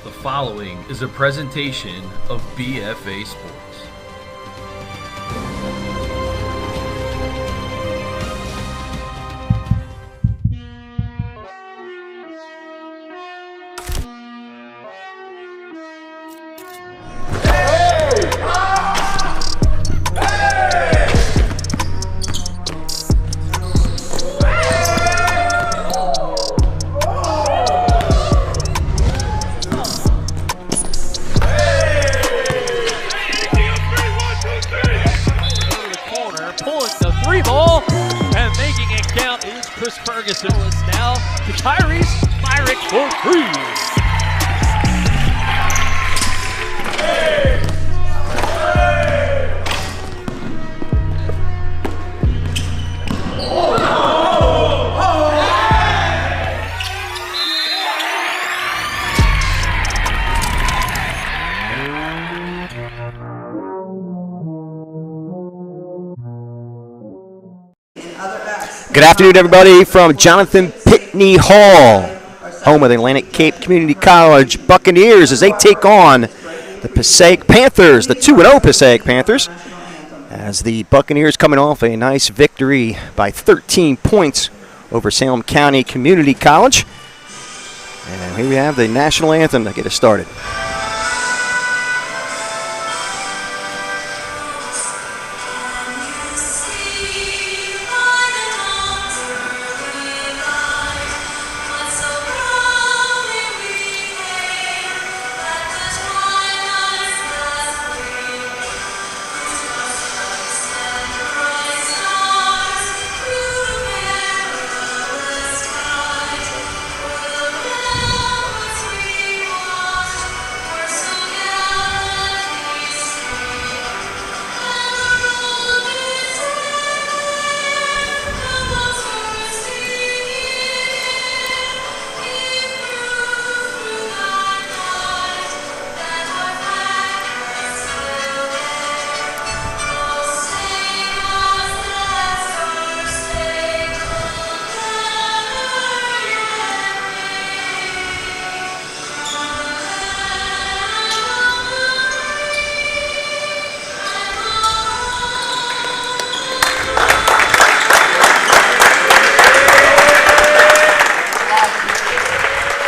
The following is a presentation of BFA Sports. Now to Tyrese Myrick for three. Good afternoon, everybody, from Jonathan Pitney Hall, home of the Atlantic Cape Community College Buccaneers, as they take on the Passaic Panthers, the 2-0 Passaic Panthers, as the Buccaneers coming off a nice victory by 13 points over Salem County Community College. And here we have the national anthem to get us started.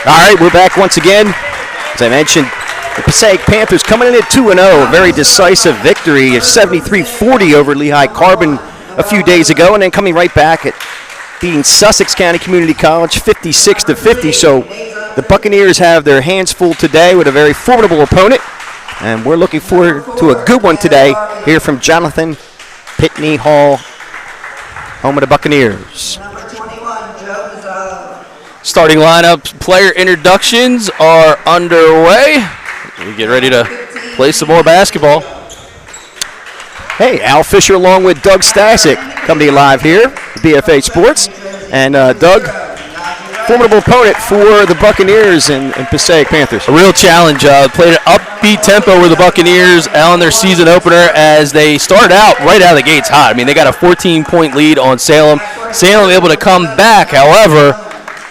All right, we're back once again. As I mentioned, the Passaic Panthers coming in at 2-0, a very decisive victory of 73-40 over Lehigh Carbon a few days ago, and then coming right back at beating Sussex County Community College 56-50. So the Buccaneers have their hands full today with a very formidable opponent, and we're looking forward to a good one today here from Jonathan Pitney Hall, home of the Buccaneers. Starting lineup player introductions are underway. We get ready to play some more basketball. Hey, Al Fisher along with Doug Stasic coming to you live here, BFA Sports. And Doug, formidable opponent for the Buccaneers and Passaic Panthers. A real challenge. Played an upbeat tempo with the Buccaneers on their season opener as they started out right out of the gates hot. I mean, they got a 14-point lead on Salem. Salem able to come back, however,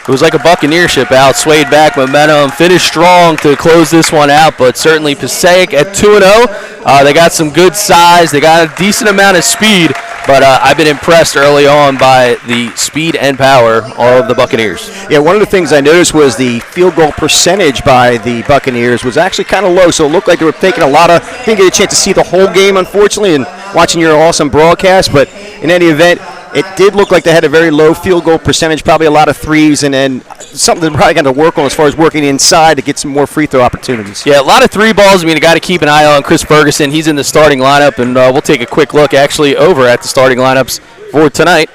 it was like a Buccaneer ship out, swayed back momentum, finished strong to close this one out, but certainly Passaic at 2-0. They got some good size. They got a decent amount of speed, but I've been impressed early on by the speed and power of the Buccaneers. Yeah, one of the things I noticed was the field goal percentage by the Buccaneers was actually kind of low, so it looked like they were taking a lot of – didn't get a chance to see the whole game, unfortunately, and watching your awesome broadcast, but in any event, it did look like they had a very low field goal percentage, probably a lot of threes, and then something they're probably going to work on as far as working inside to get some more free throw opportunities. Yeah, a lot of three balls. I mean, you got to keep an eye on Chris Ferguson. He's in the starting lineup, and we'll take a quick look actually over at the starting lineups for tonight,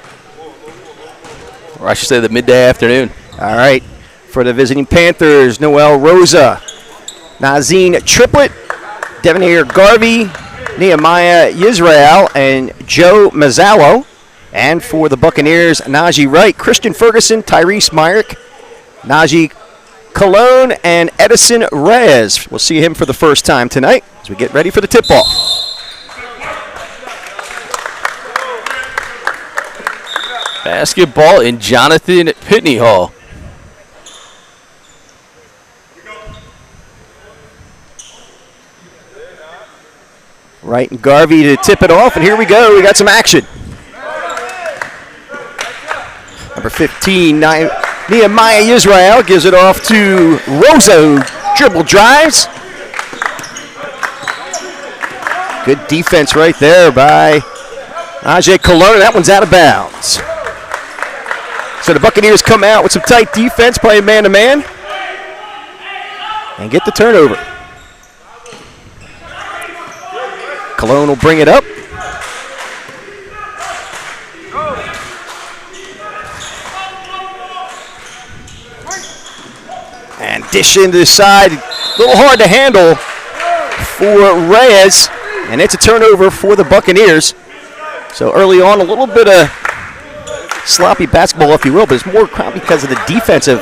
or I should say the midday afternoon. All right, for the visiting Panthers, Noel Rosa, Nazine Triplett, Devonair Garvey, Nehemiah Yisrael, and Joe Mazzallo. And for the Buccaneers, Najee Wright, Christian Ferguson, Tyrese Myrick, Najee Cologne, and Edison Reyes. We'll see him for the first time tonight as we get ready for the tip-off. Basketball in Jonathan Pitney Hall. Wright and Garvey to tip it off, and here we go. We got some action. Number 15, Nehemiah Israel gives it off to Rosa, who dribble drives. Good defense right there by Ajay Cologne. That one's out of bounds. So the Buccaneers come out with some tight defense, playing man-to-man, and get the turnover. Cologne will bring it up. And dish into the side. A little hard to handle for Reyes. And it's a turnover for the Buccaneers. So early on, a little bit of sloppy basketball, if you will, but it's more because of the defensive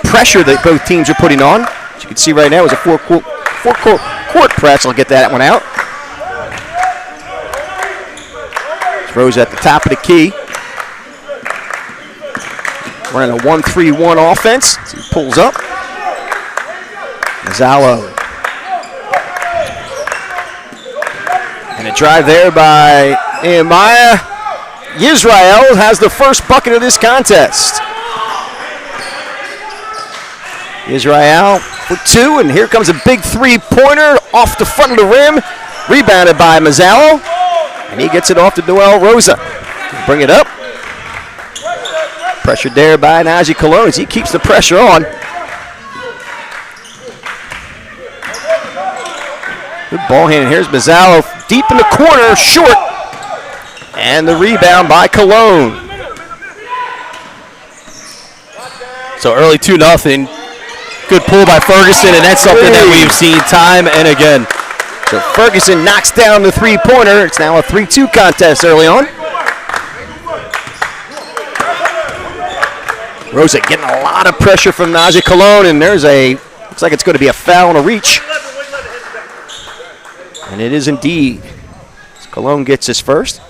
pressure that both teams are putting on. As you can see right now, it's a four-court press. I'll get that one out. Throws at the top of the key. Running a 1-3-1 offense. So he pulls up. Mazzalo. And a drive there by Nehemiah. Israel has the first bucket of this contest. Israel for two, and here comes a big three-pointer off the front of the rim. Rebounded by Mazzalo, and he gets it off to Noel Rosa. Bring it up. Pressured there by Najee Cologne as he keeps the pressure on. Good ball handling. Here's Mazzalo deep in the corner, short. And the rebound by Cologne. So early 2-0. Good pull by Ferguson, and that's something that we've seen time and again. So Ferguson knocks down the three-pointer. It's now a 3-2 contest early on. Rosa getting a lot of pressure from Najee Cologne, and there's looks like it's going to be a foul on a reach. And it is indeed. Cologne gets his first.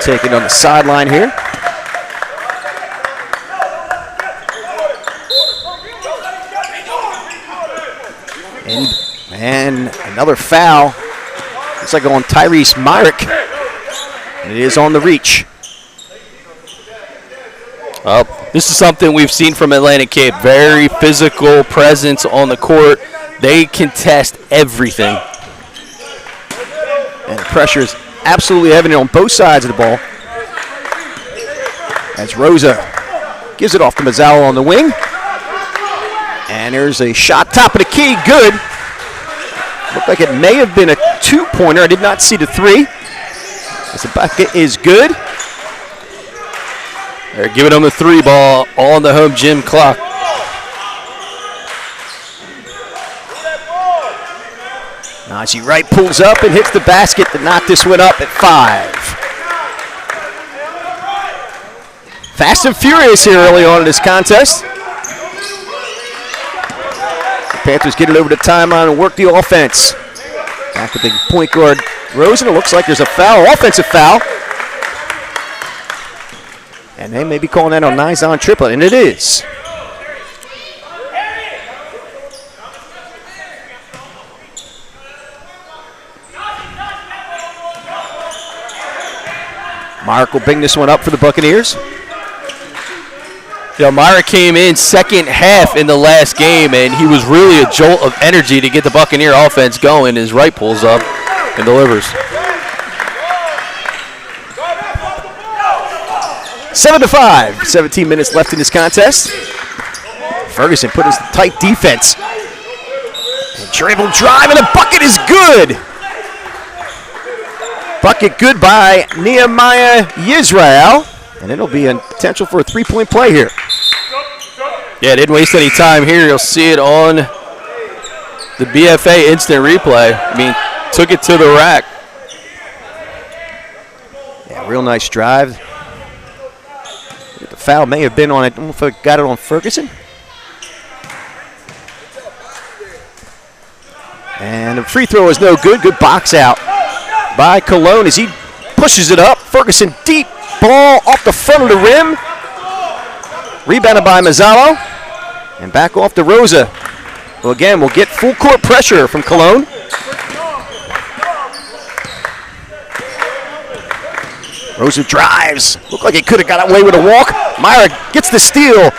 Take it on the sideline here. And another foul. Looks like on Tyrese Myrick. And it is on the reach. Well, this is something we've seen from Atlantic Cape. Very physical presence on the court. They contest everything. And the pressure is absolutely evident on both sides of the ball. As Rosa gives it off to Mazzalo on the wing. And there's a shot top of the key, good. Looked like it may have been a two-pointer. I did not see the three. As the bucket is good. They're giving them the three ball on the home gym clock. Najee Wright pulls up and hits the basket to knock this one up at 5. Fast and furious here early on in this contest. The Panthers get it over the timeline and work the offense. Back with the point guard Rosen. It looks like there's a foul, offensive foul. And they may be calling that on Nizon triplet, and it is. Mark will bring this one up for the Buccaneers. Myra came in second half in the last game, and he was really a jolt of energy to get the Buccaneer offense going. His right pulls up and delivers. 7-5. 17 minutes left in this contest. Ferguson put his tight defense. Dribble drive, and the bucket is good. Bucket good by Nehemiah Israel. And it'll be a potential for a three-point play here. Yeah, didn't waste any time here. You'll see it on The BFA instant replay, I mean, took it to the rack. Yeah, real nice drive. The foul may have been on it. I don't know if I got it on Ferguson. And the free throw is no good. Good box out by Cologne as he pushes it up. Ferguson deep ball off the front of the rim. Rebounded by Mazzalo. And back off to Rosa. Well, again, we'll get full court pressure from Cologne. Rosa drives. Looked like he could have got away with a walk. Myra gets the steal.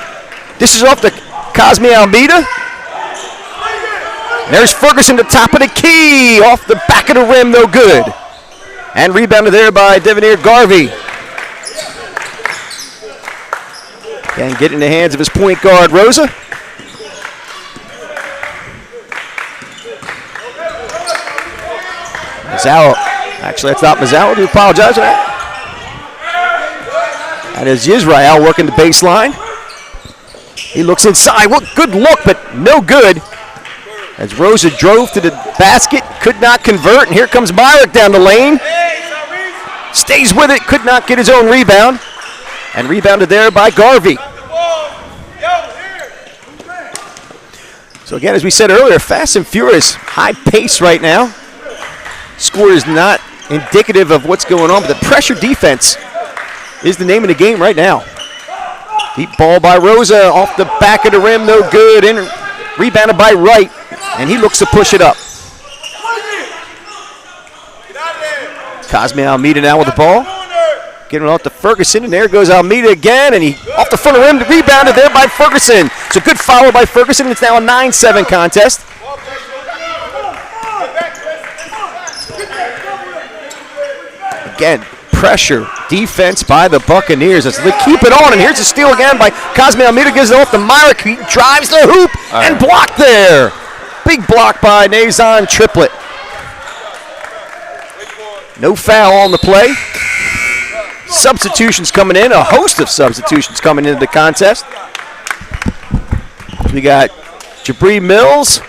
Dishes off to Cosme Almeida. There's Ferguson, the top of the key. Off the back of the rim, no good. And rebounded there by Devanir Garvey. Again, get in the hands of his point guard, Rosa. Mazzalo. Actually, that's not Mazzalo. I do apologize for that. That is Yisrael working the baseline. He looks inside. What good look, but no good. As Rosa drove to the basket, could not convert, and here comes Myrick down the lane. Stays with it, could not get his own rebound. And rebounded there by Garvey. So again, as we said earlier, fast and furious, high pace right now. Score is not indicative of what's going on, but the pressure defense is the name of the game right now. Deep ball by Rosa off the back of the rim, no good. And rebounded by Wright, and he looks to push it up. Cosme Almeida now with the ball. Getting it off to Ferguson, and there goes Almeida again, and he off the front of the rim, rebounded there by Ferguson. So good follow by Ferguson. It's now a 9-7 contest. Again, pressure, defense by the Buccaneers as they keep it on, and here's a steal again by Cosme Almeida, gives it off to Myrick. He drives the hoop and blocked there. Big block by Nazan Triplett. No foul on the play. Substitutions coming in, a host of substitutions coming into the contest. We got Jabri Mills,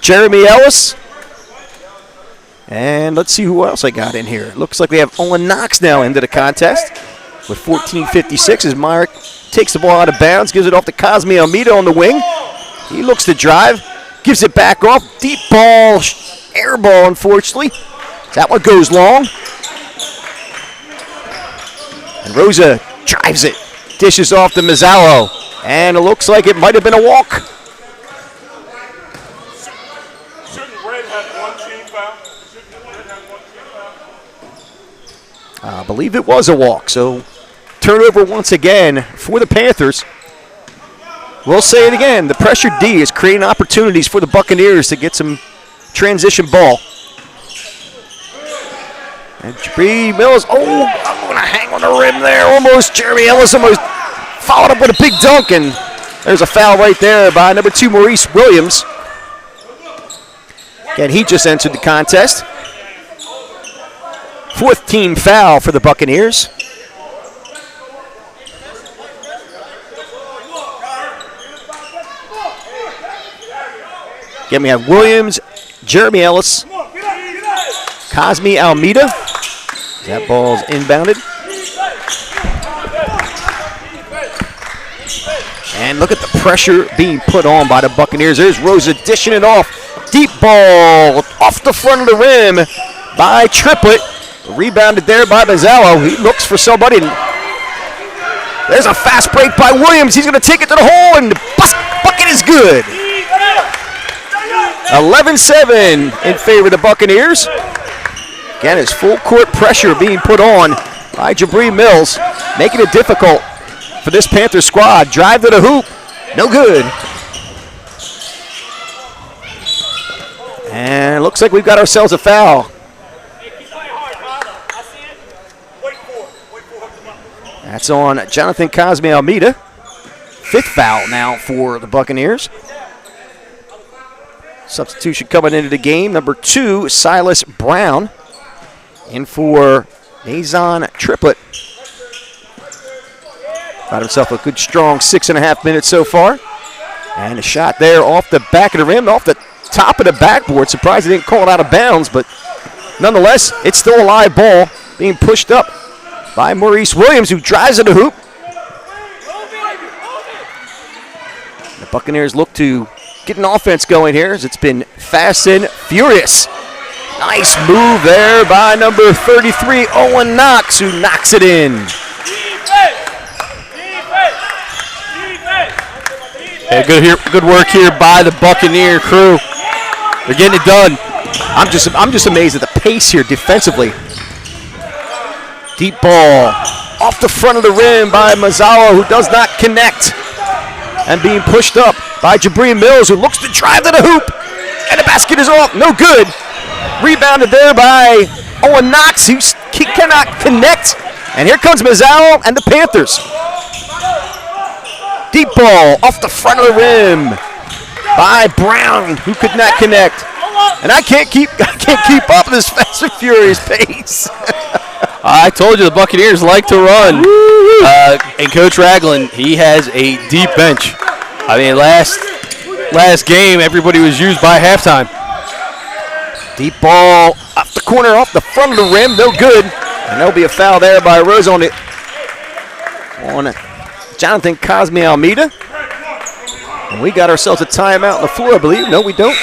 Jeremy Ellis, and let's see who else I got in here. Looks like we have Olin Knox now into the contest with 14:56 as Myrick takes the ball out of bounds, gives it off to Cosme Almeida on the wing. He looks to drive, gives it back off. Deep ball, air ball, unfortunately. That one goes long. And Rosa drives it, dishes off to Mazzalo, and it looks like it might have been a walk. Shouldn't Red have one team foul? I believe it was a walk, so turnover once again for the Panthers. We'll say it again, the pressure D is creating opportunities for the Buccaneers to get some transition ball. And Jabri Mills, I'm going to hang on the rim there almost. Jeremy Ellis almost followed up with a big dunk, and there's a foul right there by number 2, Maurice Williams. Again, he just entered the contest. 4th team foul for the Buccaneers. Again, we have Williams, Jeremy Ellis, Cosme Almeida. That ball's inbounded. And look at the pressure being put on by the Buccaneers. There's Rosa dishing it off. Deep ball off the front of the rim by Triplett. Rebounded there by Mazzalo. He looks for somebody. There's a fast break by Williams. He's going to take it to the hole, and the bucket is good. 11-7 in favor of the Buccaneers. Again, it's full court pressure being put on by Jabri Mills, making it difficult for this Panther squad. Drive to the hoop, no good. And it looks like we've got ourselves a foul. That's on Jonathan Cosme Almeida. 5th foul now for the Buccaneers. Substitution coming into the game, number 2, Silas Brown. In for Nazan Triplett. Got himself a good strong 6.5 minutes so far. And a shot there off the back of the rim, off the top of the backboard. Surprised they didn't call it out of bounds, but nonetheless, it's still a live ball being pushed up by Maurice Williams, who drives to the hoop. The Buccaneers look to get an offense going here as it's been fast and furious. Nice move there by number 33, Owen Knox, who knocks it in. Yeah, good work here by the Buccaneer crew. They're getting it done. I'm just amazed at the pace here defensively. Deep ball off the front of the rim by Mazzawa, who does not connect. And being pushed up by Jabreen Mills, who looks to drive to the hoop. And the basket is off, no good. Rebounded there by Owen Knox, who cannot connect. And here comes Mazzawa and the Panthers. Deep ball off the front of the rim by Brown, who could not connect. And I can't keep up with this fast and furious pace. I told you the Buccaneers like to run. And Coach Ragland, he has a deep bench. I mean, last game, everybody was used by halftime. Deep ball off the corner, off the front of the rim, no good. And there'll be a foul there by Rose on Jonathan Cosme Almeida. And we got ourselves a timeout on the floor, I believe. No, we don't.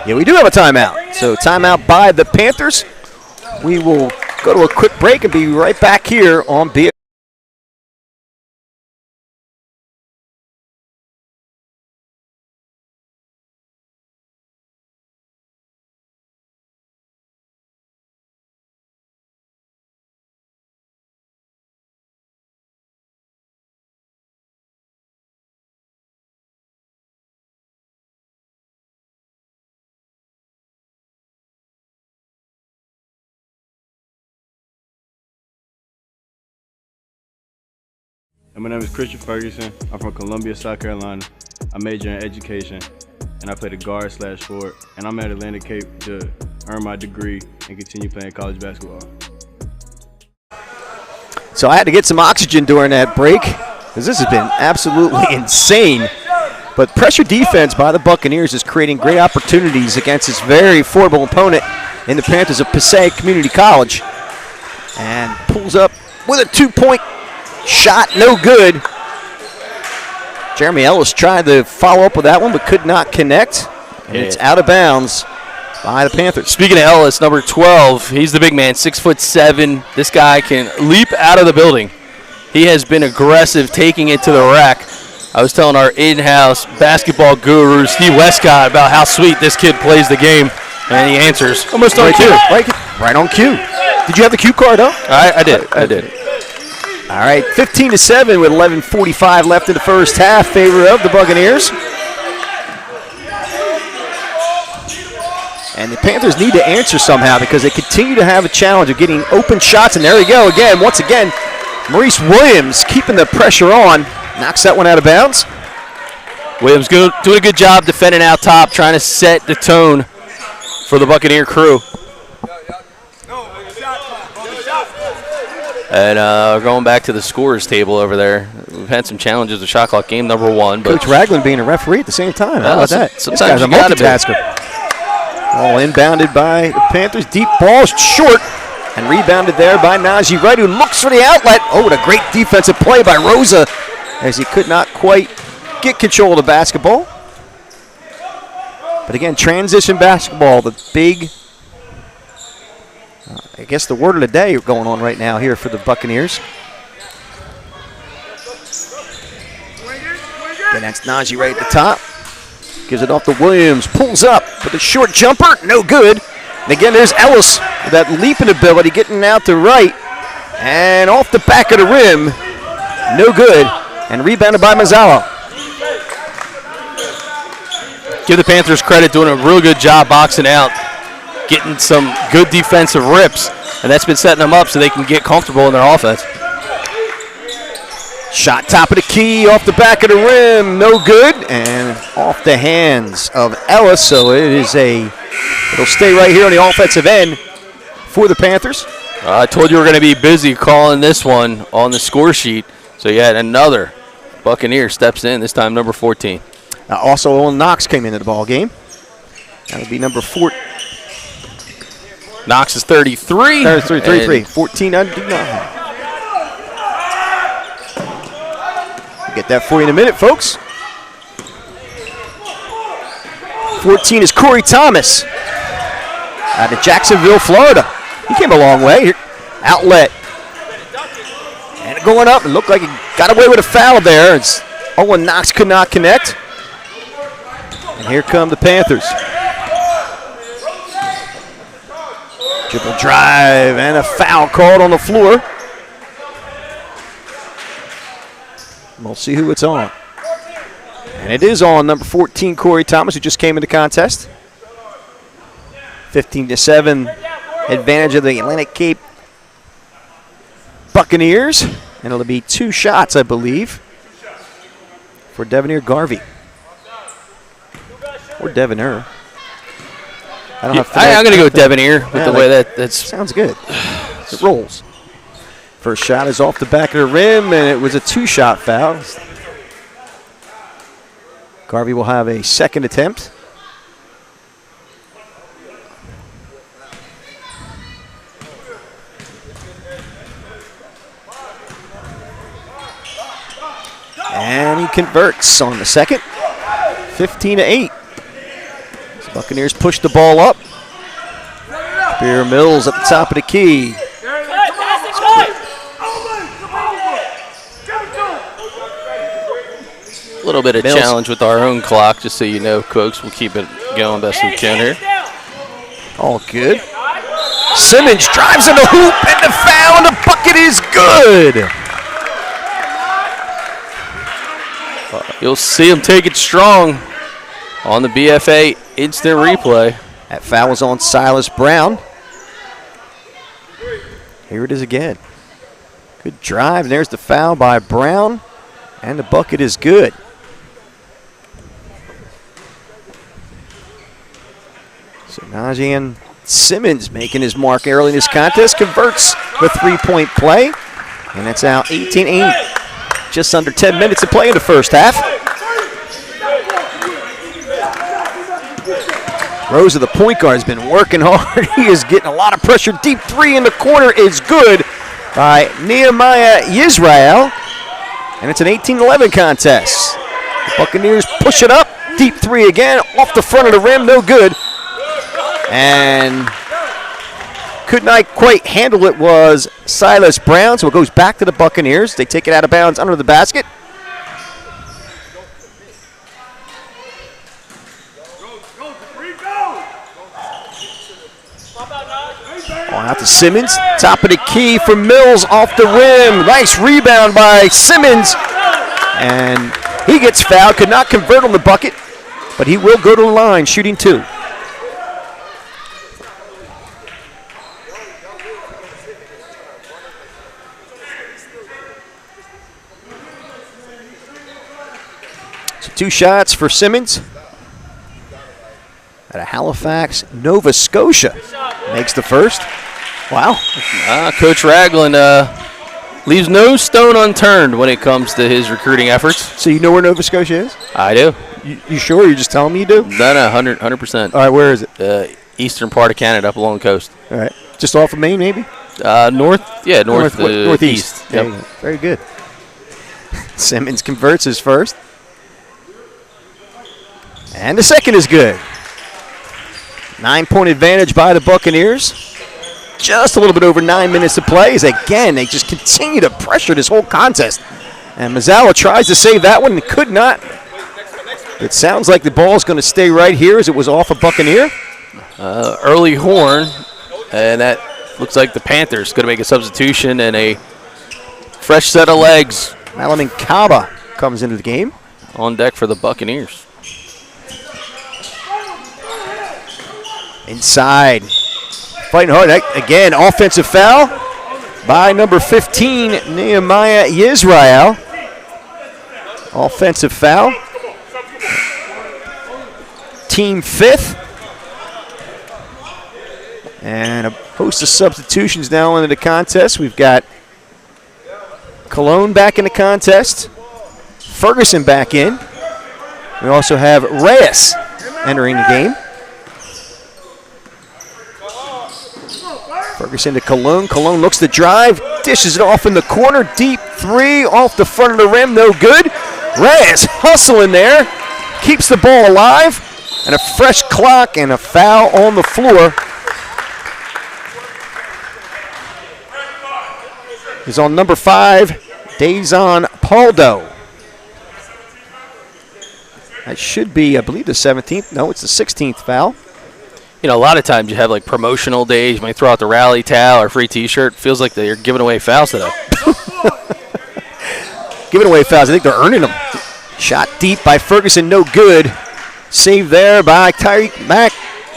Yeah, we do have a timeout. So timeout by the Panthers. We will go to a quick break and be right back here on BS. And my name is Christian Ferguson. I'm from Columbia, South Carolina. I major in education, and I played a guard/forward. And I'm at Atlantic Cape to earn my degree and continue playing college basketball. So I had to get some oxygen during that break, because this has been absolutely insane. But pressure defense by the Buccaneers is creating great opportunities against this very formidable opponent in the Panthers of Passaic Community College. And pulls up with a two-point shot, no good. Jeremy Ellis tried to follow up with that one, but could not connect. And it's out of bounds by the Panthers. Speaking of Ellis, number 12, he's the big man, 6'7". This guy can leap out of the building. He has been aggressive, taking it to the rack. I was telling our in-house basketball guru, Steve Westcott, about how sweet this kid plays the game, and he answers almost on cue. Right on cue. Did you have the cue card, though? I did. All right, 15-7 with 11:45 left in the first half, favor of the Buccaneers. And the Panthers need to answer somehow because they continue to have a challenge of getting open shots. And there we go again. Once again, Maurice Williams keeping the pressure on. Knocks that one out of bounds. Williams doing a good job defending out top, trying to set the tone for the Buccaneer crew. And we're going back to the scorers table over there. We've had some challenges with shot clock, game number 1. But Coach Ragland being a referee at the same time. How about that? Sometimes this guy's a you gotta multitasker. All inbounded by the Panthers. Deep ball short. And rebounded there by Najee Wright, who looks for the outlet. Oh, what a great defensive play by Rosa, as he could not quite get control of the basketball. But again, transition basketball, the big, I guess the word of the day going on right now here for the Buccaneers. And that's Najee right at the top. Gives it off to Williams, pulls up with a short jumper, no good. And again, there's Ellis with that leaping ability, getting out to right. And off the back of the rim, no good. And rebounded by Mazzawa. give the Panthers credit, doing a real good job boxing out, getting some good defensive rips, and that's been setting them up so they can get comfortable in their offense. Shot top of the key, off the back of the rim, no good, and off the hands of Ellis. So it'll stay right here on the offensive end for the Panthers. I told you we were going to be busy calling this one on the score sheet. So you had another Buccaneers steps in, this time number 14. Also, Owen Knox came into the ball game. That would be number 4. Knox is 33. 33. 14 under 9. Get that for you in a minute, folks. 14 is Corey Thomas out of Jacksonville, Florida. He came a long way. Outlet. And going up, it looked like he got away with a foul there. Owen Knox could not connect. And here come the Panthers. Triple drive and a foul called on the floor. We'll see who it's on. And it is on number 14, Corey Thomas, who just came into contest. 15-7 advantage of the Atlantic Cape Buccaneers. And it'll be 2 shots, I believe, for Devoneer Garvey. Or Devoneer. I'm going to go Devoneer with the way that's... Sounds good. It rolls. First shot is off the back of the rim, and it was a 2-shot foul. Garvey will have a second attempt. And he converts on the second. 15-8. The Buccaneers push the ball up. Spear Mills at the top of the key. A little bit of challenge with our own clock, just so you know, folks. We'll keep it going best we can here. All good. Simmons drives in the hoop, and the foul, and the bucket is good. You'll see him take it strong on the BFA instant replay. That foul was on Silas Brown. Here it is again. Good drive, and there's the foul by Brown, and the bucket is good. So Najian Simmons making his mark early in this contest, converts the 3-point play, and that's out 18-8. Just under 10 minutes to play in the first half. Rosa, the point guard, has been working hard. He is getting a lot of pressure. Deep 3 in the corner is good by Nehemiah Yisrael. And it's an 18-11 contest. The Buccaneers push it up. Deep 3 again, off the front of the rim, no good. And could not quite handle it was Silas Brown, so it goes back to the Buccaneers. They take it out of bounds under the basket. On out to Simmons, top of the key for Mills off the rim. Nice rebound by Simmons. And he gets fouled, could not convert on the bucket, but he will go to the line, shooting 2. So 2 shots for Simmons. Out of Halifax, Nova Scotia makes the first. Wow. Coach Ragland leaves no stone unturned when it comes to his recruiting efforts. So you know where Nova Scotia is? I do. You sure? You just telling me you do? No, 100%. All right, where is it? Eastern part of Canada, up along the coast. All right. Just off of Maine, maybe? Northeast. Yep. Very good. Simmons converts his first. And the second is good. 9-point advantage by the Buccaneers. Just a little bit over 9 minutes to play. As again, they just continue to pressure this whole contest. And Mazzola tries to save that one and could not. It sounds like the ball is going to stay right here as it was off a Buccaneer. Early horn, and that looks like the Panthers going to make a substitution and a fresh set of legs. Malamin Kaba comes into the game. On deck for the Buccaneers. Inside. Fighting hard. Again, offensive foul by number 15, Nehemiah Yisrael. Offensive foul. Team 5th. And a host of substitutions now into the contest. We've got Cologne back in the contest. Ferguson back in. We also have Reyes entering the game. Ferguson to Cologne. Cologne looks to drive, dishes it off in the corner. Deep three off the front of the rim, no good. Reyes hustling there, keeps the ball alive, and a fresh clock and a foul on the floor. Is on number 5, Dazon Paldo. That should be, I believe, the 17th. No, it's the 16th foul. You know, a lot of times you have like promotional days. You might throw out the rally towel or free T-shirt. Feels like they're giving away fouls today. Giving away fouls. I think they're earning them. Shot deep by Ferguson, no good. Saved there by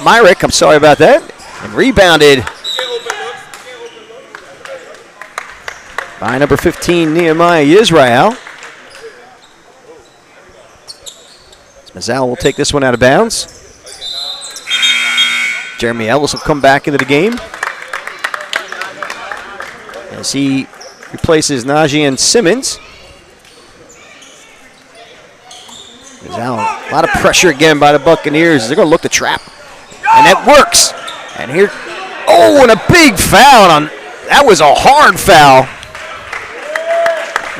Myrick. I'm sorry about that. And rebounded by number 15, Nehemiah Israel. Mazzal will take this one out of bounds. Jeremy Ellis will come back into the game as he replaces Najian Simmons. Mazzal, a lot of pressure again by the Buccaneers. They're going to look to trap, and that works. And here, and a big foul. That was a hard foul.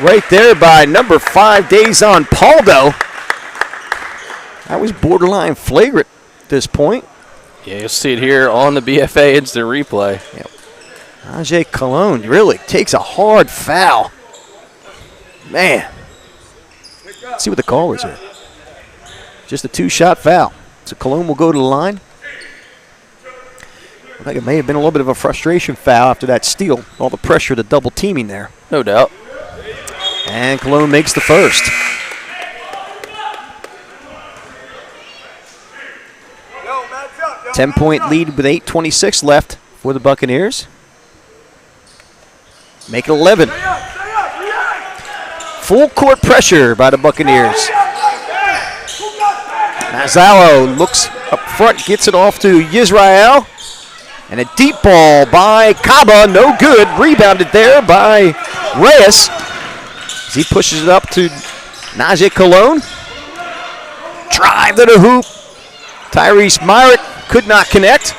Right there by number 5, Dazon Paldo. That was borderline flagrant at this point. Yeah, you'll see it here on the BFA instant replay. Yep. Ajay Cologne really takes a hard foul. Man. Let's see what the call is here. Just a 2-shot foul. So Cologne will go to the line. I think it may have been a little bit of a frustration foul after that steal. All the pressure, the double teaming there. No doubt. And Cologne makes the first. Ten-point lead with 8:26 left for the Buccaneers. Make it 11. Full court pressure by the Buccaneers. Mazzalo looks up front, gets it off to Yisrael. And a deep ball by Kaba, no good. Rebounded there by Reyes. As he pushes it up to Najee Cologne. Drive to the hoop. Tyrese Myrick could not connect.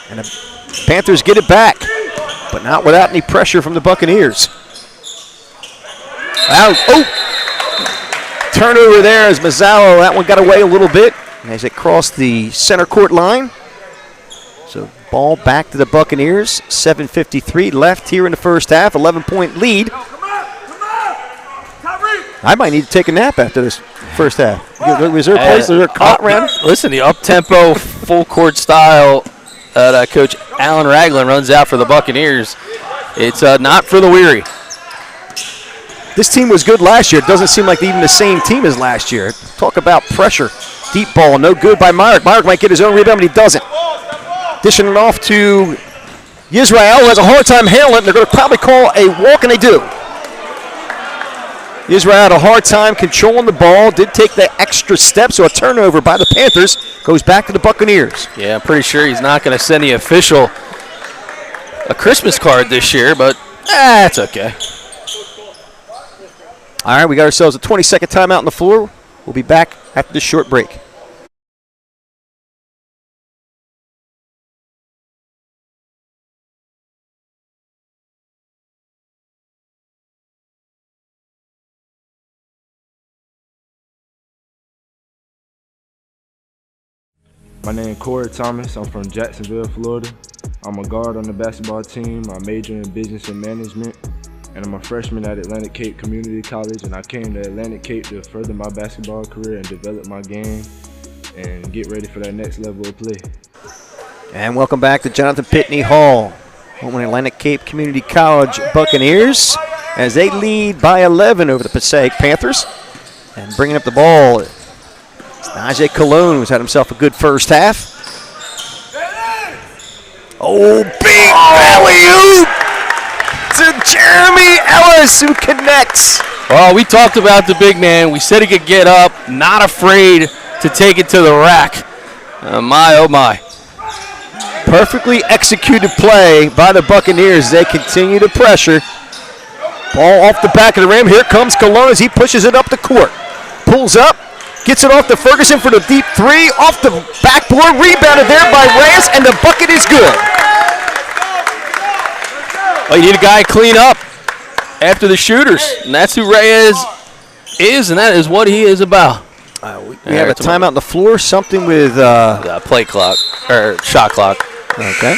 And the Panthers get it back, but not without any pressure from the Buccaneers. Turnover there as Mazzalo. That one got away a little bit as it crossed the center court line. So ball back to the Buccaneers. 7:53 left here in the first half. 11-point lead. I might need to take a nap after this first half. Was there a place? Is there a cot around? Listen, the up-tempo, full-court style that Coach Alan Ragland runs out for the Buccaneers, it's not for the weary. This team was good last year. It doesn't seem like even the same team as last year. Talk about pressure. Deep ball, no good by Myrick. Myrick might get his own rebound, but he doesn't. Dishing it off to Yisrael, who has a hard time handling it. They're going to probably call a walk, and they do. Israel had a hard time controlling the ball, did take the extra step, so a turnover by the Panthers goes back to the Buccaneers. Yeah, I'm pretty sure he's not going to send the official a Christmas card this year, but it's okay. All right, we got ourselves a 20-second timeout on the floor. We'll be back after this short break. My name is Corey Thomas. I'm from Jacksonville, Florida. I'm a guard on the basketball team. I major in business and management, and I'm a freshman at Atlantic Cape Community College, and I came to Atlantic Cape to further my basketball career and develop my game and get ready for that next level of play. And welcome back to Jonathan Pitney Hall, home of Atlantic Cape Community College Buccaneers, as they lead by 11 over the Passaic Panthers. And bringing up the ball, Najee Cologne, who's had himself a good first half. Big alley-oop to Jeremy Ellis, who connects. Well, we talked about the big man. We said he could get up, not afraid to take it to the rack. My, oh my. Perfectly executed play by the Buccaneers. They continue to pressure. Ball off the back of the rim. Here comes Colon as he pushes it up the court. Pulls up, gets it off to Ferguson for the deep three. Off the backboard, rebounded there by Reyes, and the bucket is good. Well, you need a guy to clean up after the shooters, and that's who Reyes is, and that is what he is about. We have a timeout on the floor, something with play clock, or shot clock. Okay.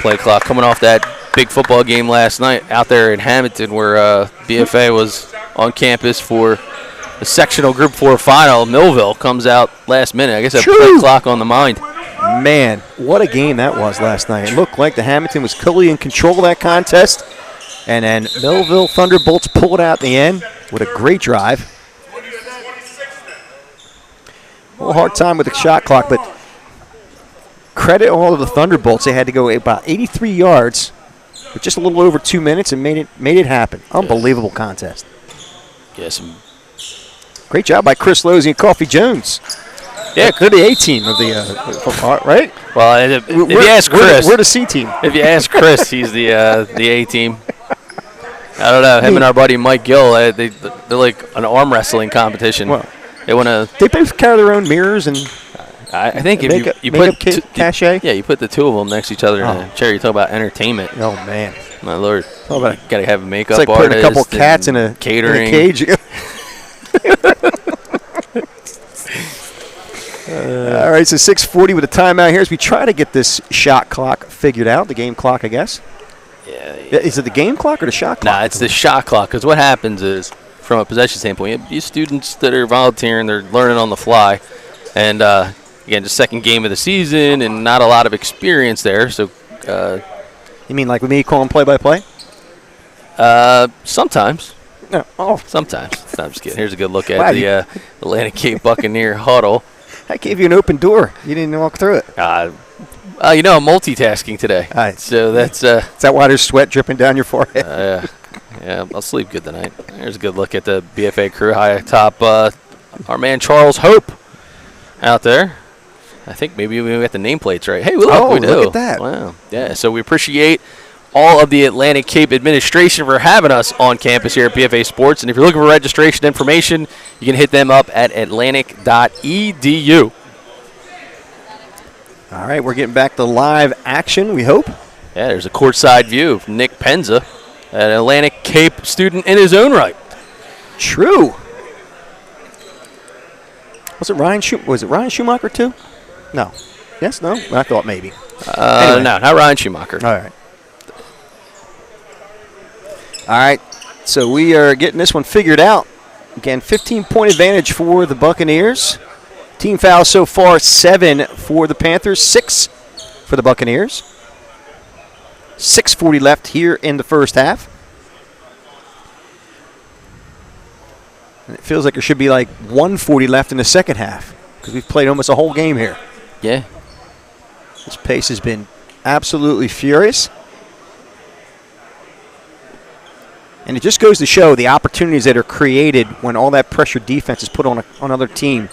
Play clock coming off that big football game last night out there in Hamilton where BFA was on campus for the sectional Group 4 final. Millville comes out last minute. I guess that play clock on the mind. Man, what a game that was last night. It looked like the Hamilton was clearly in control of that contest. And then Millville Thunderbolts pulled out in the end with a great drive. A little hard time with the shot clock, but credit all of the Thunderbolts. They had to go about 83 yards with just a little over 2 minutes and made it happen. Unbelievable contest. Yes. Great job by Chris Losey and Coffee Jones. Yeah, they're the A team of the right? Well, if you ask Chris, we're the C team. If you ask Chris, he's the A team. I don't know. Him and our buddy Mike Gill, they're like an arm wrestling competition. Well, they want to. They both carry their own mirrors and. I think if you put cachet. Yeah, you put the two of them next to each other in a chair. You talk about entertainment. Oh man, my lord! Got to have a makeup artist. It's like putting a couple cats in a catering cage. All right, so 6:40 with a timeout here as we try to get this shot clock figured out. The game clock, I guess. Yeah. Is it the game clock or the shot clock? Nah, it's the shot clock. Because what happens is, from a possession standpoint, you have these students that are volunteering, they're learning on the fly, and again, the second game of the season and not a lot of experience there. So, you mean like with me calling play-by-play? Sometimes. No. Oh, sometimes. No, I'm just kidding. Here's a good look at the Atlantic Cape Buccaneer huddle. I gave you an open door. You didn't walk through it. I'm multitasking today. All right. So that's. Is that why there's sweat dripping down your forehead? Yeah, I'll sleep good tonight. Here's a good look at the BFA crew high atop our man Charles Hope out there. I think maybe we got the nameplates right. Hey, we do. Look at that. Wow. Yeah, so we appreciate all of the Atlantic Cape administration for having us on campus here at BFA Sports. And if you're looking for registration information, you can hit them up at atlantic.edu. All right, we're getting back to live action, we hope. Yeah, there's a courtside view of Nick Penza, an Atlantic Cape student in his own right. True. Was it Ryan Schumacher too? No. Yes, no? I thought maybe. Anyway. No, not Ryan Schumacher. All right, so we are getting this one figured out. Again, 15-point advantage for the Buccaneers. Team fouls so far, 7 for the Panthers, 6 for the Buccaneers. 6:40 left here in the first half. And it feels like there should be like 1:40 left in the second half because we've played almost a whole game here. Yeah. This pace has been absolutely furious. And it just goes to show the opportunities that are created when all that pressure defense is put on another team.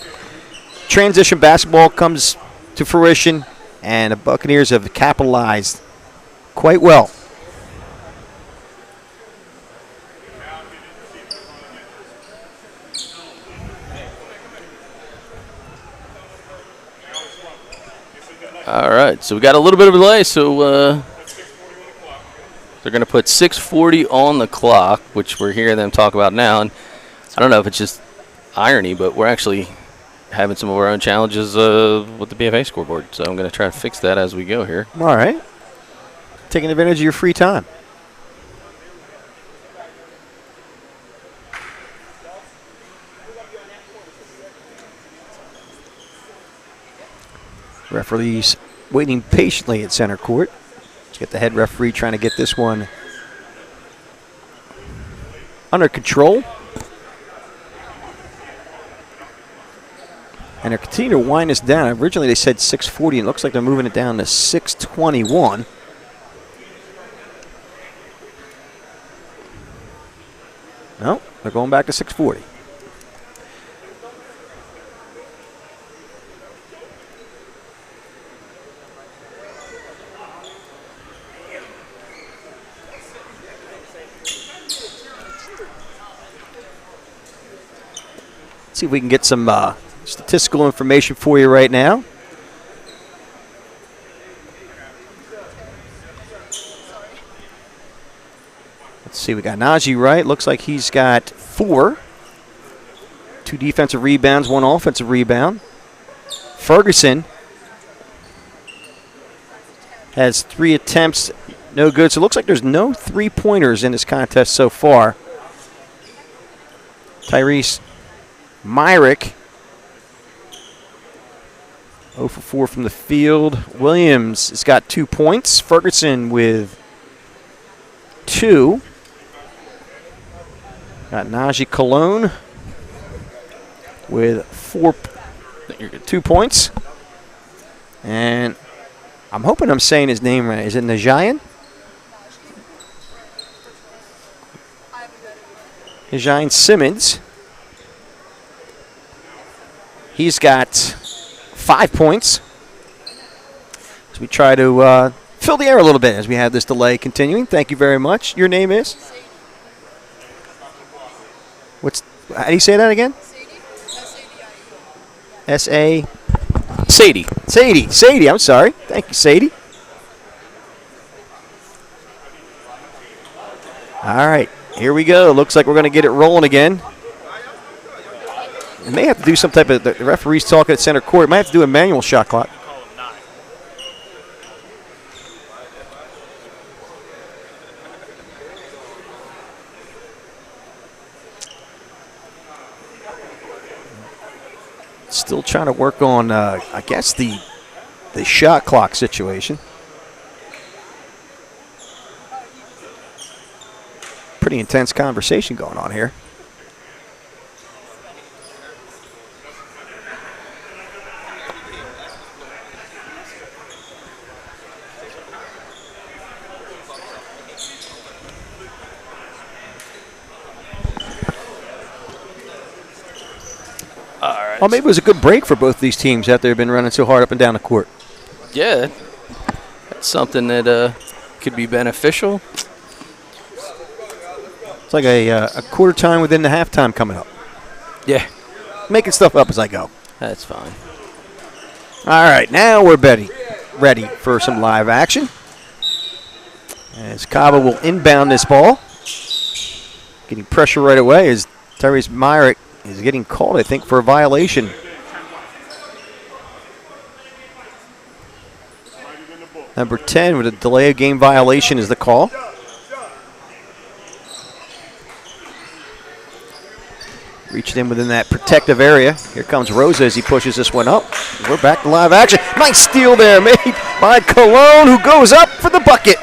Transition basketball comes to fruition, and the Buccaneers have capitalized quite well. All right, so we got a little bit of a delay, so they're going to put 6:40 on the clock, which we're hearing them talk about now. And I don't know if it's just irony, but we're actually having some of our own challenges with the BFA scoreboard. So I'm going to try to fix that as we go here. All right. Taking advantage of your free time. Referees waiting patiently at center court. Get the head referee trying to get this one under control. And they're continuing to wind this down. Originally they said 6:40, and it looks like they're moving it down to 6:21. No, they're going back to 6:40. see if we can get some statistical information for you right now. Let's see, we got Najee Wright. Looks like he's got 4. 2 defensive rebounds, 1 offensive rebound. Ferguson has 3 attempts, no good. So it looks like there's no 3-pointers in this contest so far. Tyrese Myrick, 0 for 4 from the field. Williams has got 2 points. Ferguson with 2. Got Najee Cologne with 2 points. And I'm hoping I'm saying his name right. Is it Najayan? Najayan Simmons. He's got 5 points. As we try to fill the air a little bit as we have this delay continuing. Thank you very much. Your name is? How do you say that again? S-A? Sadie. Sadie, I'm sorry. Thank you, Sadie. All right, here we go. Looks like we're going to get it rolling again. We may have to do some type of, the referee's talking at center court. Might have to do a manual shot clock. Still trying to work on, I guess, the shot clock situation. Pretty intense conversation going on here. Well, maybe it was a good break for both these teams after they've been running so hard up and down the court. Yeah, that's something that could be beneficial. It's like a quarter time within the halftime coming up. Yeah. Making stuff up as I go. That's fine. All right, now we're ready for some live action. As Cava will inbound this ball. Getting pressure right away as Tyrese Myrick is getting called, I think, for a violation. Number 10 with a delay of game violation is the call. Reached in within that protective area. Here comes Rosa as he pushes this one up. We're back to live action. Nice steal there made by Cologne, who goes up for the bucket.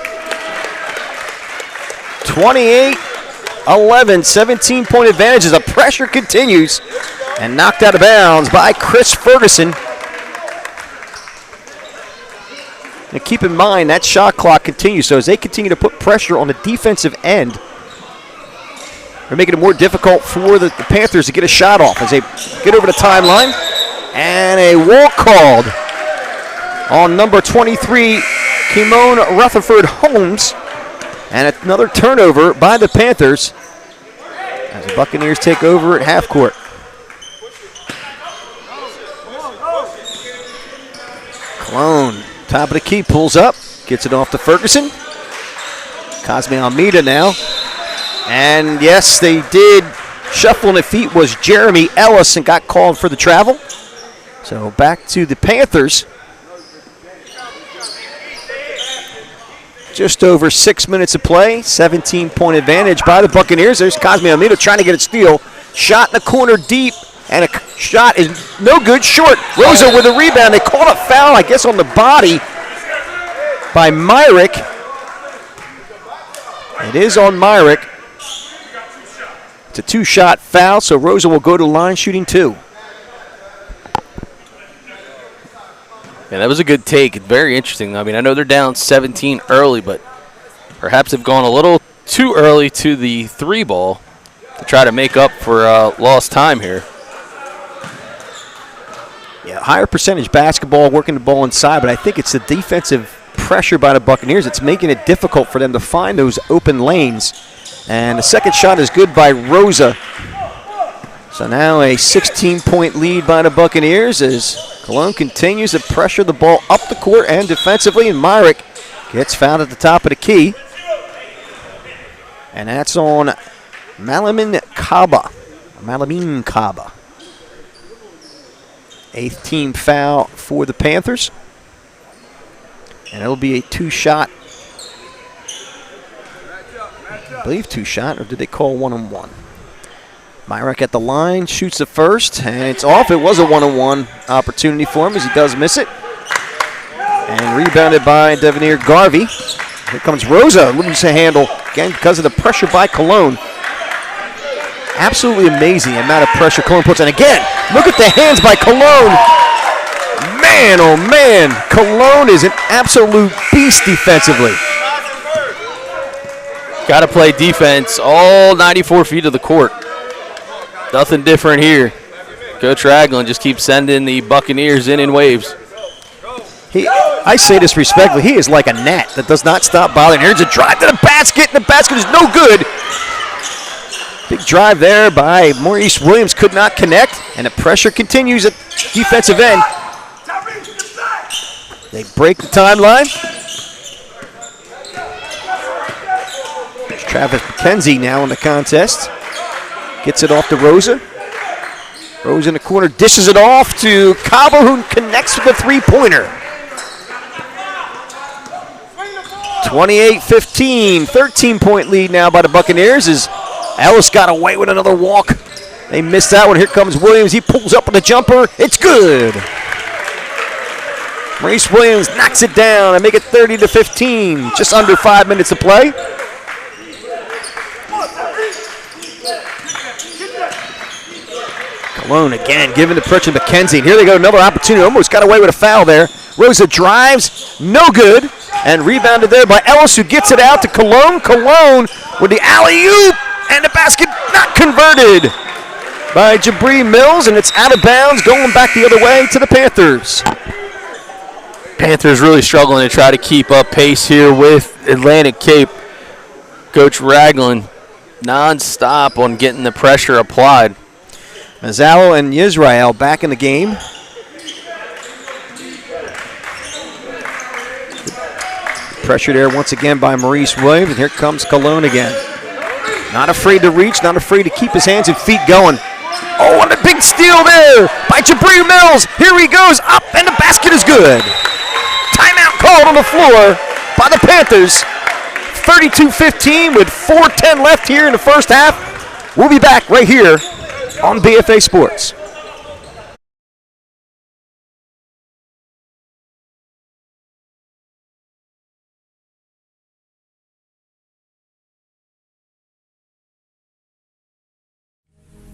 28-11, 17-point advantage as the pressure continues. And knocked out of bounds by Chris Ferguson. And keep in mind, that shot clock continues. So as they continue to put pressure on the defensive end, they're making it more difficult for the Panthers to get a shot off as they get over the timeline. And a walk called on number 23, Kimon Rutherford Holmes. And another turnover by the Panthers as the Buccaneers take over at half court. Cologne, top of the key, pulls up, gets it off to Ferguson. Cosme Almeida now. And yes, they did. Shuffling the feet was Jeremy Ellis and got called for the travel. So back to the Panthers. Just over 6 minutes of play. 17-point advantage by the Buccaneers. There's Cosme Almeida trying to get a steal. Shot in the corner deep. And a shot is no good, short. Rosa with a rebound. They called a foul, I guess, on the body by Myrick. It is on Myrick. It's a 2-shot foul, so Rosa will go to line shooting 2. Yeah, that was a good take. Very interesting. I mean, I know they're down 17 early, but perhaps they've gone a little too early to the 3 ball to try to make up for lost time here. Yeah, higher percentage basketball, working the ball inside, but I think it's the defensive pressure by the Buccaneers. It's making it difficult for them to find those open lanes. And the second shot is good by Rosa. So now a 16-point lead by the Buccaneers as Cologne continues to pressure the ball up the court and defensively, and Myrick gets fouled at the top of the key. And that's on Malamin Kaba. Eighth team foul for the Panthers. And it'll be a two-shot. I believe two-shot, or did they call one-on-one? Myrick at the line, shoots the first, and it's off. It was a one-on-one opportunity for him as he does miss it. And rebounded by Devanir Garvey. Here comes Rosa, loses a handle, again because of the pressure by Cologne. Absolutely amazing amount of pressure Cologne puts. And again, look at the hands by Cologne. Man, oh man, Cologne is an absolute beast defensively. Got to play defense all 94 feet of the court. Nothing different here. Coach Ragland just keeps sending the Buccaneers in waves. I say this respectfully, he is like a gnat that does not stop bothering. Here's a drive to the basket, and the basket is no good. Big drive there by Maurice Williams, could not connect, and the pressure continues at defensive end. They break the timeline. There's Travis McKenzie now in the contest. Gets it off to Rosa. Rosa in the corner, dishes it off to Cabo, who connects with the three-pointer. 28-15, 13-point lead now by the Buccaneers as Ellis got away with another walk. They missed that one. Here comes Williams. He pulls up with the jumper. It's good. Maurice Williams knocks it down and make it 30-15. Just under 5 minutes to play. Cologne again giving the pressure to McKenzie. Here they go, another opportunity. Almost got away with a foul there. Rosa drives, no good. And rebounded there by Ellis, who gets it out to Cologne. Cologne with the alley-oop, and the basket not converted by Jabri Mills, and it's out of bounds, going back the other way to the Panthers. Panthers really struggling to try to keep up pace here with Atlantic Cape. Coach Ragland non-stop on getting the pressure applied. Mazzalo and Yisrael back in the game. Pressure there once again by Maurice Williams, and here comes Cologne again. Not afraid to reach, not afraid to keep his hands and feet going. Oh, and a big steal there by Jabri Mills. Here he goes, up, and the basket is good. Timeout called on the floor by the Panthers. 32-15 with 4:10 left here in the first half. We'll be back right here on BFA Sports.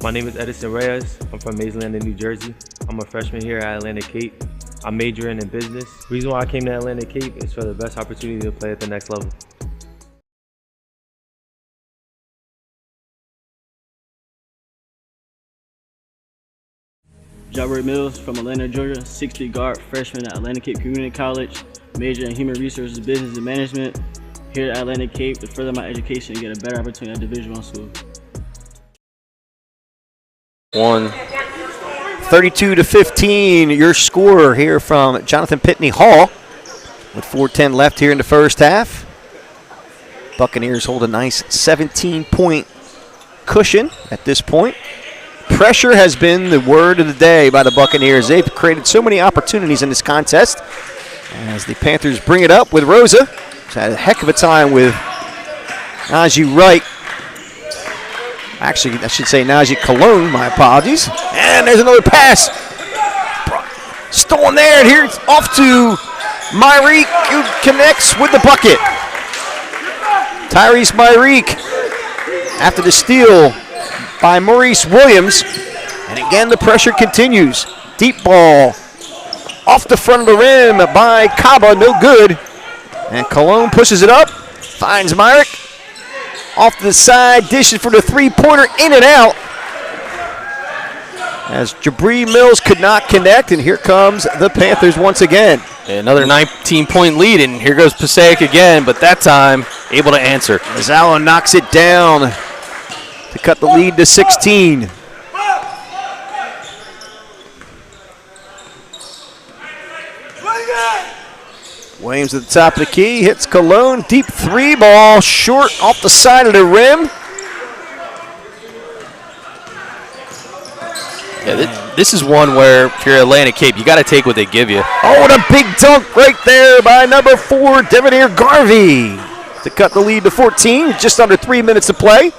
My name is Edison Reyes. I'm from Mays Landing, New Jersey. I'm a freshman here at Atlantic Cape. I'm majoring in business. The reason why I came to Atlantic Cape is for the best opportunity to play at the next level. Jabri Mills from Atlanta, Georgia, 6'3" guard, freshman at Atlantic Cape Community College, major in human resources, business, and management. Here at Atlantic Cape to further my education and get a better opportunity at Division I school. 32-15, your score here from Jonathan Pitney Hall with 4:10 left here in the first half. Buccaneers hold a nice 17-point cushion at this point. Pressure has been the word of the day by the Buccaneers. They've created so many opportunities in this contest. As the Panthers bring it up with Rosa. He's had a heck of a time with Najee Wright. Actually, I should say Najee Cologne, my apologies. And there's another pass. Stolen there, and here it's off to Myrick, who connects with the bucket. Tyrese Myrick after the steal by Maurice Williams. And again, the pressure continues. Deep ball off the front of the rim by Kaba, no good. And Cologne pushes it up, finds Myrick. Off to the side, dishes for the three-pointer, in and out. As Jabri Mills could not connect, and here comes the Panthers once again. Another 19-point lead, and here goes Passaic again, but that time able to answer. Mazzalo knocks it down to cut the lead to 16. Williams at the top of the key, hits Cologne. Deep three ball, short off the side of the rim. Yeah, this is one where if you're Atlantic Cape, you got to take what they give you. Oh, what a big dunk right there by number 4, Devonair Garvey, to cut the lead to 14. Just under 3 minutes to play.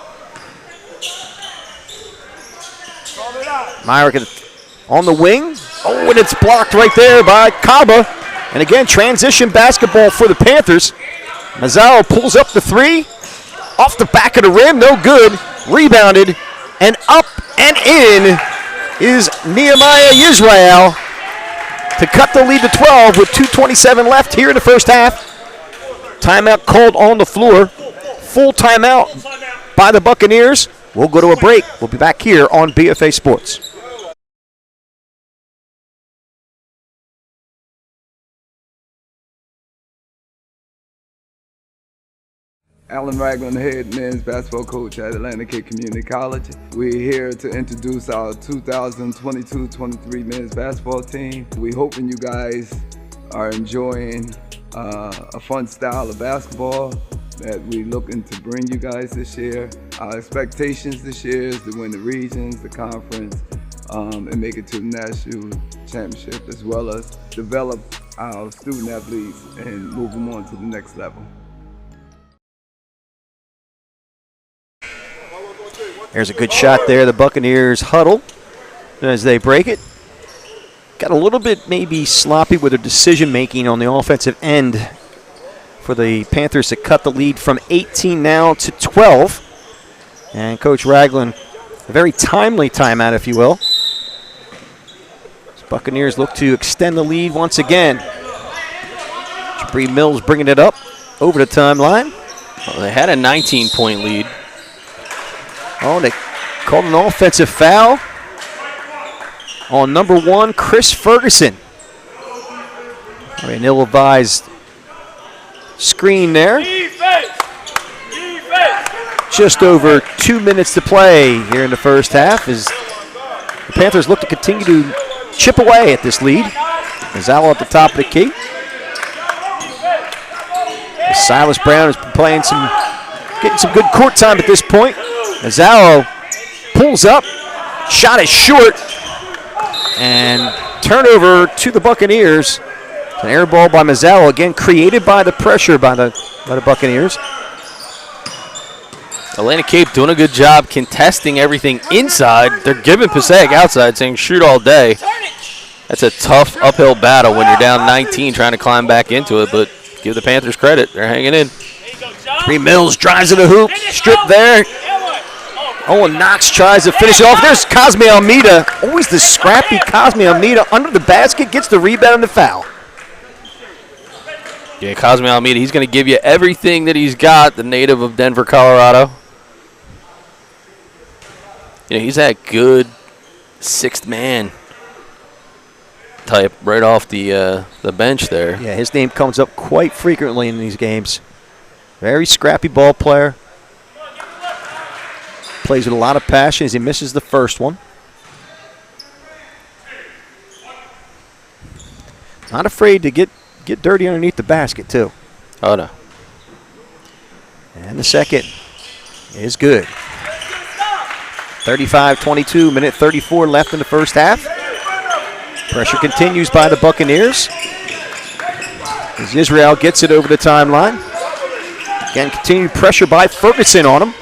Myrick on the wing. Oh, and it's blocked right there by Kaba. And again, transition basketball for the Panthers. Mazzaro pulls up the three. Off the back of the rim, no good. Rebounded, and up and in is Nehemiah Yisrael to cut the lead to 12 with 2:27 left here in the first half. Timeout called on the floor. Full timeout by the Buccaneers. We'll go to a break. We'll be back here on BFA Sports. Alan Ragland, head men's basketball coach at Atlantic Cape Community College. We're here to introduce our 2022-23 men's basketball team. We're hoping you guys are enjoying a fun style of basketball that we're looking to bring you guys this year. Our expectations this year is to win the regions, the conference, and make it to the national championship, as well as develop our student athletes and move them on to the next level. There's a good shot there. The Buccaneers huddle as they break it. Got a little bit maybe sloppy with their decision making on the offensive end for the Panthers to cut the lead from 18 now to 12. And Coach Ragland, a very timely timeout, if you will. The Buccaneers look to extend the lead once again. Jabri Mills bringing it up over the timeline. Well, they had a 19-point lead. Oh, they called an offensive foul on number 1, Chris Ferguson. An ill-advised screen there. Just over 2 minutes to play here in the first half as the Panthers look to continue to chip away at this lead. Mazzalo at the top of the key. Silas Brown has been getting some good court time at this point. Mazzaro pulls up, shot is short, and turnover to the Buccaneers. An air ball by Mazzaro, again created by the pressure by the Buccaneers. Atlantic Cape doing a good job contesting everything inside. They're giving Passaic outside, saying shoot all day. That's a tough uphill battle when you're down 19 trying to climb back into it, but give the Panthers credit. They're hanging in. Jabri Mills drives to the hoop, strip there. Owen Knox tries to finish it off. There's Cosme Almeida. Always the scrappy Cosme Almeida under the basket, gets the rebound and the foul. Yeah, Cosme Almeida, he's going to give you everything that he's got, the native of Denver, Colorado. You know, he's that good sixth man type right off the bench there. Yeah, his name comes up quite frequently in these games. Very scrappy ball player. Plays with a lot of passion as he misses the first one. Not afraid to get dirty underneath the basket, too. Oh, no. And the second is good. 35-22, minute 34 left in the first half. Pressure continues by the Buccaneers as Israel gets it over the timeline. Again, continued pressure by Ferguson on him.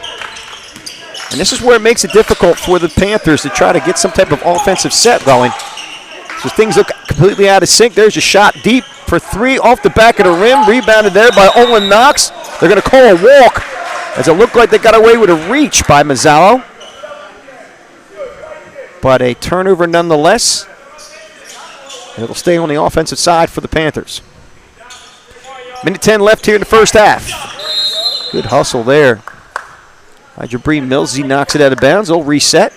And this is where it makes it difficult for the Panthers to try to get some type of offensive set going. So things look completely out of sync. There's a shot deep for three off the back of the rim. Rebounded there by Owen Knox. They're going to call a walk as it looked like they got away with a reach by Mazzalo. But a turnover nonetheless. It'll stay on the offensive side for the Panthers. Minute 10 left here in the first half. Good hustle there by Jabri Mills. He knocks it out of bounds. They'll reset.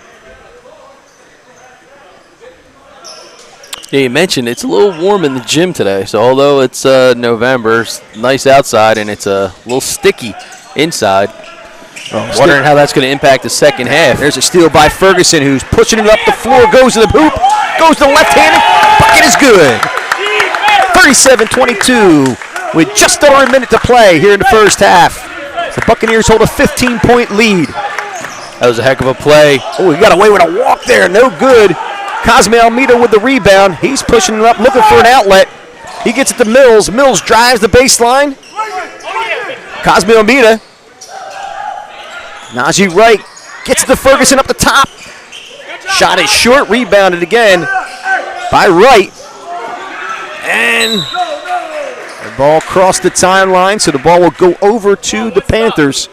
Yeah, you mentioned it's a little warm in the gym today. So although it's November, it's nice outside, and it's a little sticky inside. Wondering how that's going to impact the second half. There's a steal by Ferguson, who's pushing it up the floor, goes to the hoop, goes to the left-handed. Bucket is good. 37-22. with just over a minute to play here in the first half. The Buccaneers hold a 15-point lead. That was a heck of a play. Oh, he got away with a walk there. No good. Cosme Almeida with the rebound. He's pushing it up, looking for an outlet. He gets it to Mills. Mills drives the baseline. Cosme Almeida. Najee Wright gets it to Ferguson up the top. Shot is short. Rebounded again by Wright. And the ball crossed the timeline, so the ball will go over to the Panthers.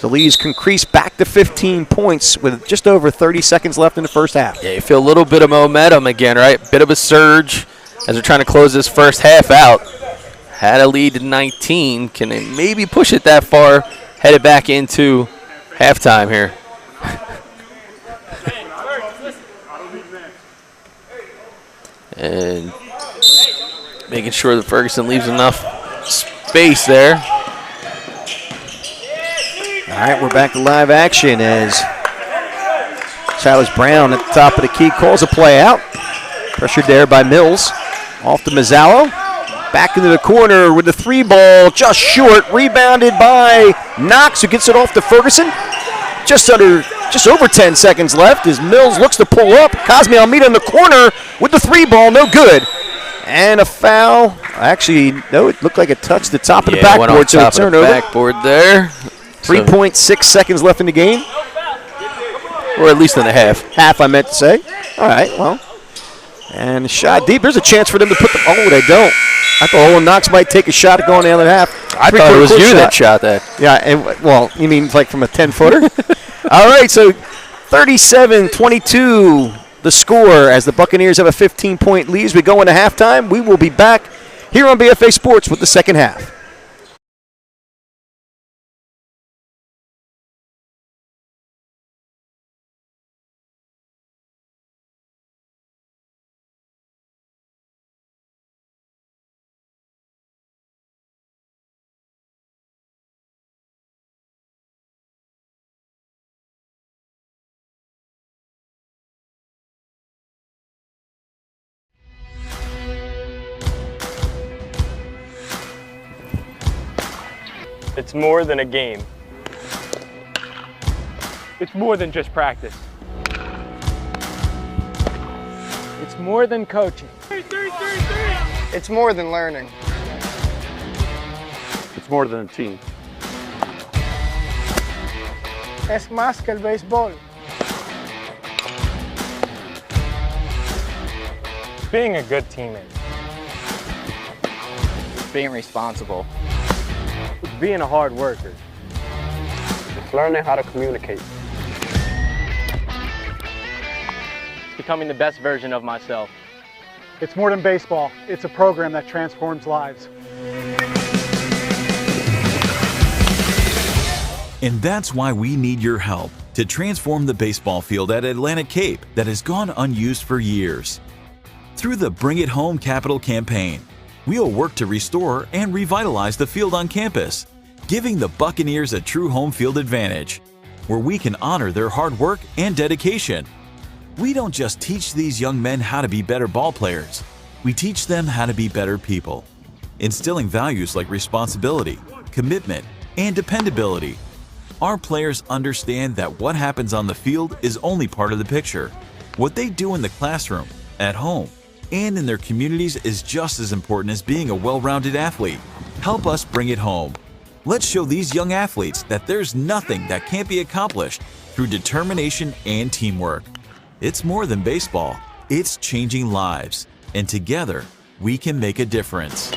The leads can increase back to 15 points with just over 30 seconds left in the first half. Yeah, you feel a little bit of momentum again, right? Bit of a surge as they're trying to close this first half out. Had a lead to 19. Can they maybe push it that far? Headed back into halftime here. And making sure that Ferguson leaves enough space there. All right, we're back to live action as Silas Brown at the top of the key calls a play out. Pressured there by Mills. Off to Mazzallo. Back into the corner with the three ball, just short. Rebounded by Knox, who gets it off to Ferguson. Just over 10 seconds left as Mills looks to pull up. Cosme Almeida in the corner with the three ball, no good. And a foul. Actually, no, it looked like it touched the top of the backboard, went on so top it's of turned the over. backboard there. 3.6 seconds left in the game. Or at least in the half. Half, I meant to say. All right, well. And a shot deep. There's a chance for them to put the. Oh, they don't. I thought Owen Knox might take a shot to go in the other half. I thought it was you that shot that. Yeah, and, well, you mean like from a 10-footer? All right, so 37-22 the score as the Buccaneers have a 15-point lead. As we go into halftime, we will be back here on BFA Sports with the second half. It's more than a game. It's more than just practice. It's more than coaching. It's more than learning. It's more than a team. Es más que el béisbol. Being a good teammate. Being responsible. It's being a hard worker. It's learning how to communicate. It's becoming the best version of myself. It's more than baseball. It's a program that transforms lives. And that's why we need your help to transform the baseball field at Atlantic Cape that has gone unused for years. Through the Bring It Home Capital campaign, we'll work to restore and revitalize the field on campus, giving the Buccaneers a true home field advantage, where we can honor their hard work and dedication. We don't just teach these young men how to be better ball players, we teach them how to be better people, instilling values like responsibility, commitment, and dependability. Our players understand that what happens on the field is only part of the picture. What they do in the classroom, at home, and in their communities is just as important as being a well-rounded athlete. Help us bring it home. Let's show these young athletes that there's nothing that can't be accomplished through determination and teamwork. It's more than baseball, it's changing lives, and together we can make a difference.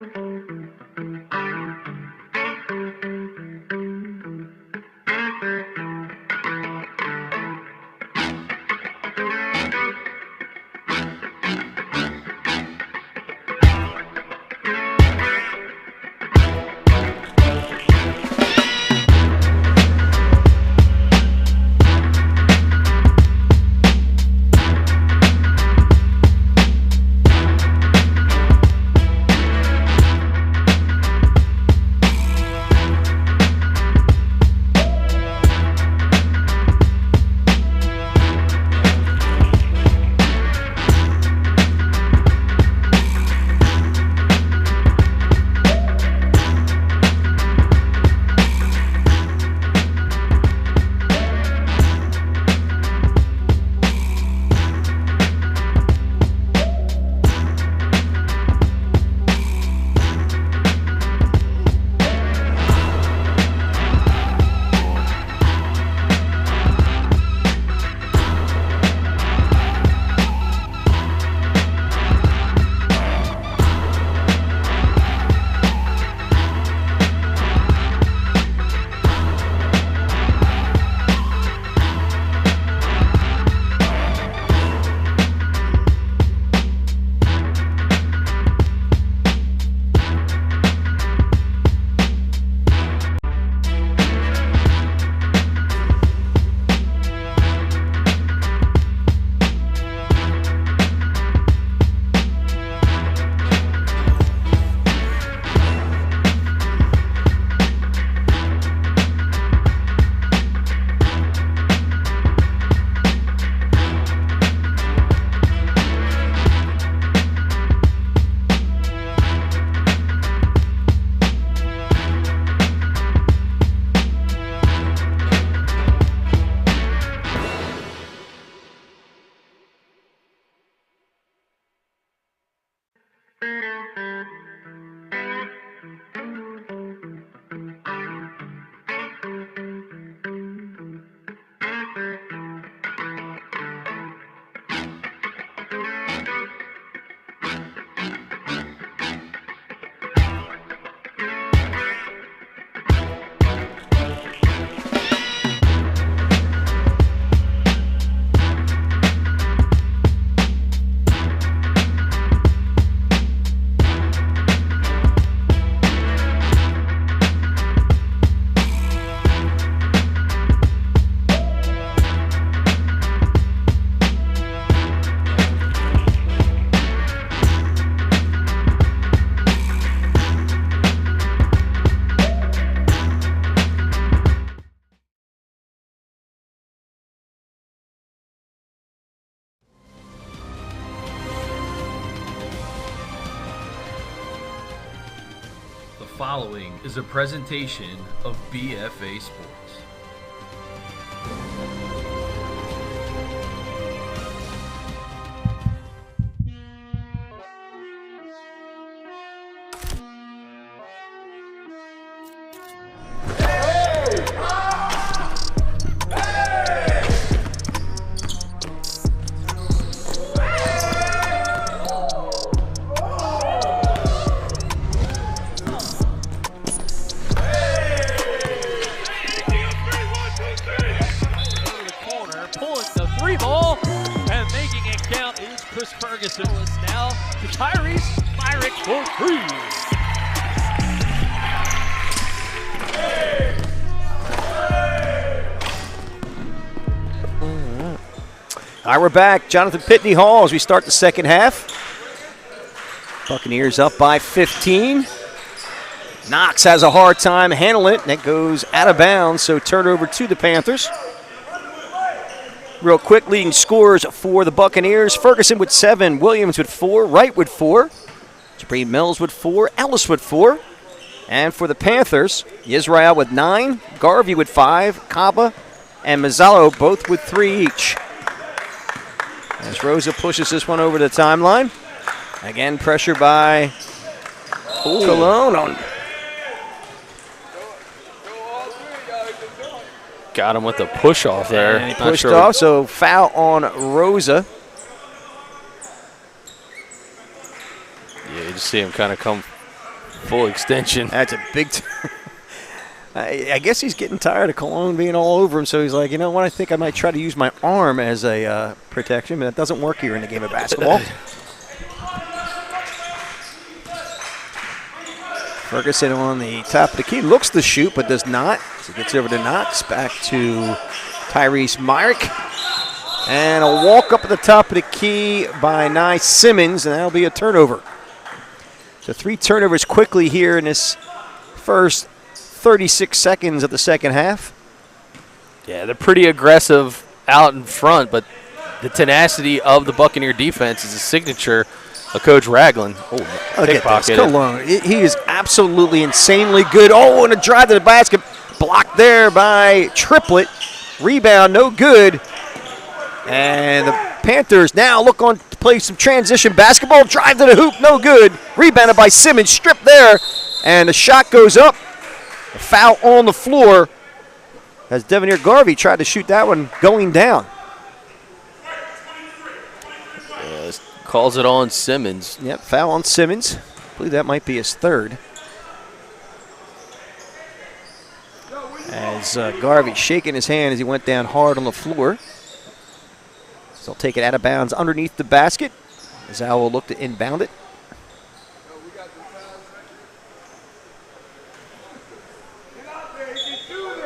The following is a presentation of BFA Sports. Now to Tyrese Myrick for three. All right, we're back. Jonathan Pitney Hall as we start the second half. Buccaneers up by 15. Knox has a hard time handling it, and it goes out of bounds, so turnover to the Panthers. Real quick, leading scorers for the Buccaneers. Ferguson with 7, Williams with 4, Wright with 4, Jabri Mills with 4, Ellis with 4. And for the Panthers, Israel with 9, Garvey with 5, Kaba and Mazzallo both with 3 each. As Rosa pushes this one over the timeline. Again, pressure by Cologne on. Got him with the push off there. And he pushed off, so foul on Rosa. Yeah, you just see him kind of come full extension. That's a big I guess he's getting tired of Cologne being all over him, so he's like, you know what, I think I might try to use my arm as a protection, but that doesn't work here in the game of basketball. Ferguson on the top of the key, looks to shoot, but does not. So gets over to Knox, back to Tyrese Myrick. And a walk up at the top of the key by Nye Simmons, and that'll be a turnover. So 3 turnovers quickly here in this first 36 seconds of the second half. Yeah, they're pretty aggressive out in front, but the tenacity of the Buccaneer defense is a signature of Coach Ragland. Look at this, Cologne. He is absolutely insanely good. Oh, and a drive to the basket. Blocked there by Triplett. Rebound, no good. And the Panthers now look on to play some transition basketball. Drive to the hoop, no good. Rebounded by Simmons, stripped there. And the shot goes up. A foul on the floor as Devonair Garvey tried to shoot that one going down. Calls it on Simmons. Yep, foul on Simmons. I believe that might be his third. As Garvey shaking his hand as he went down hard on the floor. So he'll take it out of bounds underneath the basket. Zal will look to inbound it.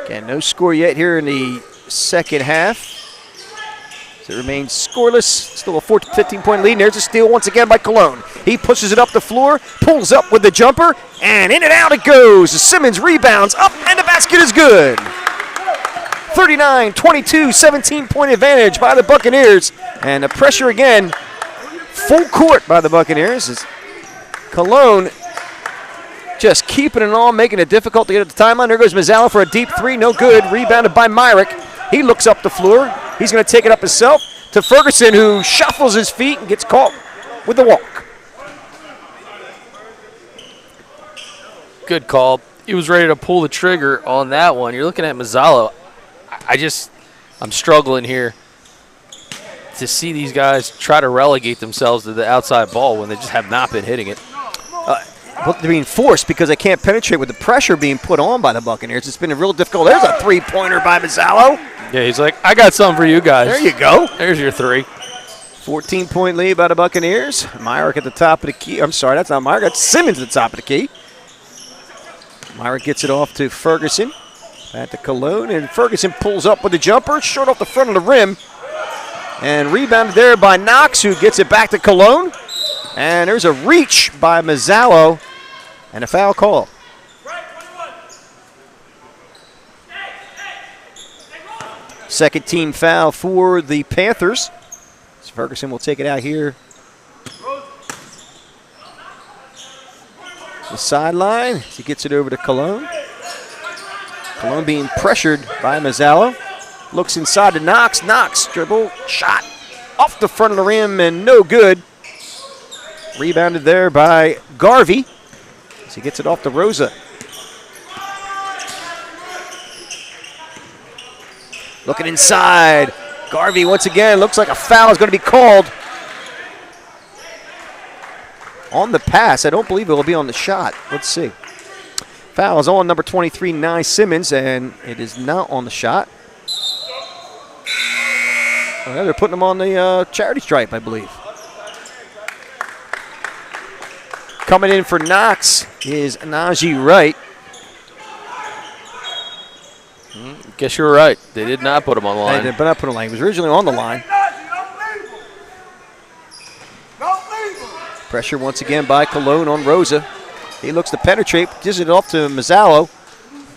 Again, no score yet here in the second half. So it remains scoreless. Still a 15-point lead. And there's a steal once again by Cologne. He pushes it up the floor, pulls up with the jumper, and in and out it goes. Simmons rebounds up, and the basket is good. 39-22, 17-point advantage by the Buccaneers. And the pressure again, full court by the Buccaneers. As Cologne just keeping it on, making it difficult to get at the timeline. There goes Mazzala for a deep 3, no good. Rebounded by Myrick. He looks up the floor. He's going to take it up himself to Ferguson, who shuffles his feet and gets caught with the walk. Good call. He was ready to pull the trigger on that one. You're looking at Mazzala. I'm struggling here to see these guys try to relegate themselves to the outside ball when they just have not been hitting it. But they're being forced because they can't penetrate with the pressure being put on by the Buccaneers. It's been a real difficult. There's a 3-pointer by Mazzalo. Yeah, he's like, I got something for you guys. There you go. There's your 3. 14-point lead by the Buccaneers. Myrick at the top of the key. I'm sorry, that's not Myrick. That's Simmons at the top of the key. Myrick gets it off to Ferguson. Back to Cologne, and Ferguson pulls up with the jumper, short off the front of the rim. And rebounded there by Knox, who gets it back to Cologne. And there's a reach by Mazzalo, and a foul call. Second team foul for the Panthers. So Ferguson will take it out here. The sideline, he gets it over to Cologne. Cologne being pressured by Mazzalo. Looks inside to Knox. Knox, dribble, shot off the front of the rim, and no good. Rebounded there by Garvey as he gets it off to Rosa. Looking inside. Garvey once again. Looks like a foul is going to be called on the pass. I don't believe it will be on the shot. Let's see. Foul is on number 23, Nye Simmons, and it is not on the shot. Well, they're putting him on the charity stripe, I believe. Coming in for Knox is Najee Wright. Guess you're right. They did not put him on the line. They did not put him on the line. He was originally on the line. Pressure once again by Cologne on Rosa. He looks to penetrate, gives it off to Mazzalo.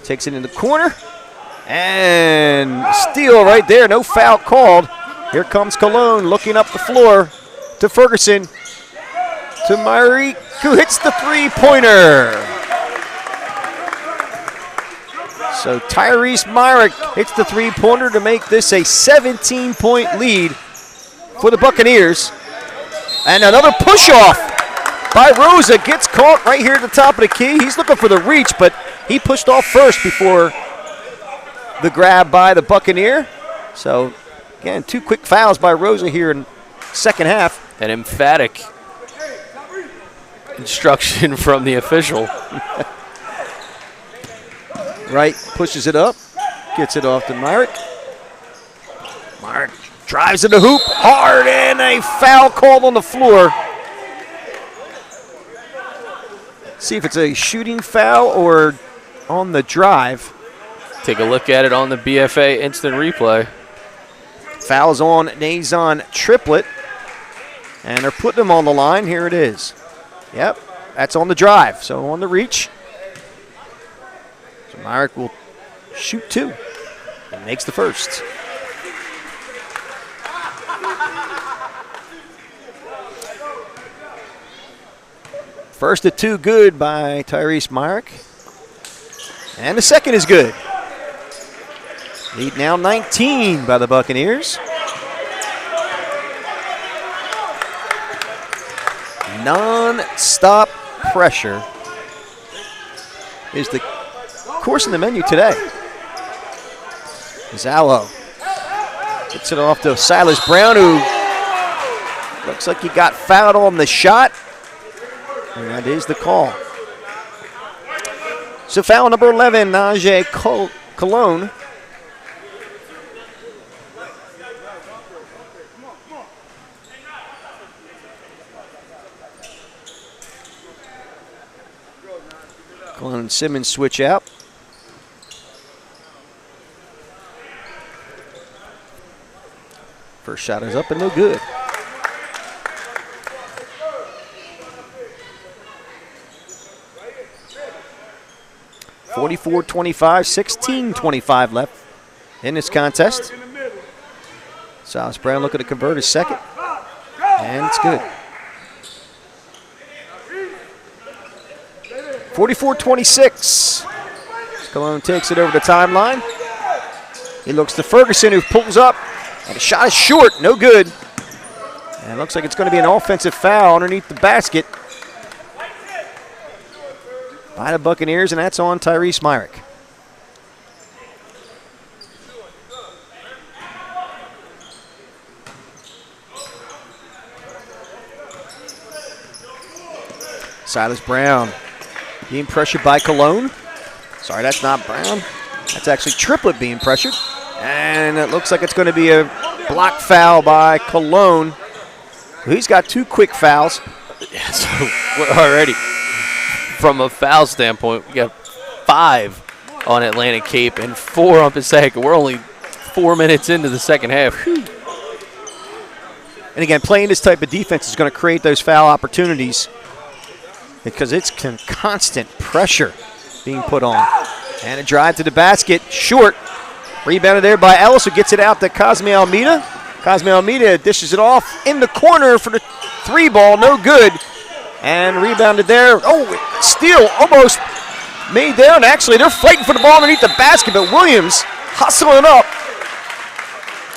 Takes it in the corner. And steal right there. No foul called. Here comes Cologne looking up the floor to Ferguson. To Myrick, who hits the 3-pointer. So Tyrese Myrick hits the 3-pointer to make this a 17-point lead for the Buccaneers. And another push-off by Rosa gets caught right here at the top of the key. He's looking for the reach, but he pushed off first before the grab by the Buccaneer. So, again, 2 quick fouls by Rosa here in second half. An emphatic instruction from the official. Wright pushes it up, gets it off to Myrick. Myrick drives in the hoop hard, and a foul called on the floor. See if it's a shooting foul or on the drive. Take a look at it on the BFA instant replay. Foul's on Nazon Triplett, and they're putting him on the line. Here it is. Yep, that's on the drive, so on the reach. So Myrick will shoot 2 and makes the first. First at 2 good by Tyrese Myrick. And the second is good. Lead now 19 by the Buccaneers. Non-stop pressure is the course in the menu today. Zallo gets it off to Silas Brown, who looks like he got fouled on the shot. And that is the call. So foul number 11, Najee Cologne. Cologne and Simmons switch out. First shot is up and no good. (44-25), 16:25 left in this contest. Silas Brown looking to convert his second, and it's good. 44-26. Cologne takes it over the timeline. He looks to Ferguson, who pulls up, and the shot is short, no good. And it looks like it's going to be an offensive foul underneath the basket by the Buccaneers, and that's on Tyrese Myrick. Silas Brown being pressured by Cologne. Sorry, that's not Brown. That's actually Triplett being pressured. And it looks like it's going to be a block foul by Cologne. He's got 2 quick fouls. Yeah, so we're already, from a foul standpoint, we got 5 on Atlantic Cape and 4 on Passaic. We're only 4 minutes into the second half. Whew. And again, playing this type of defense is going to create those foul opportunities because it's constant pressure being put on. And a drive to the basket, short. Rebounded there by Ellis, who gets it out to Cosme Almeida. Cosme Almeida dishes it off in the corner for the 3 ball, no good. And rebounded there. Oh, steal almost made there. And actually, they're fighting for the ball underneath the basket, but Williams hustling up.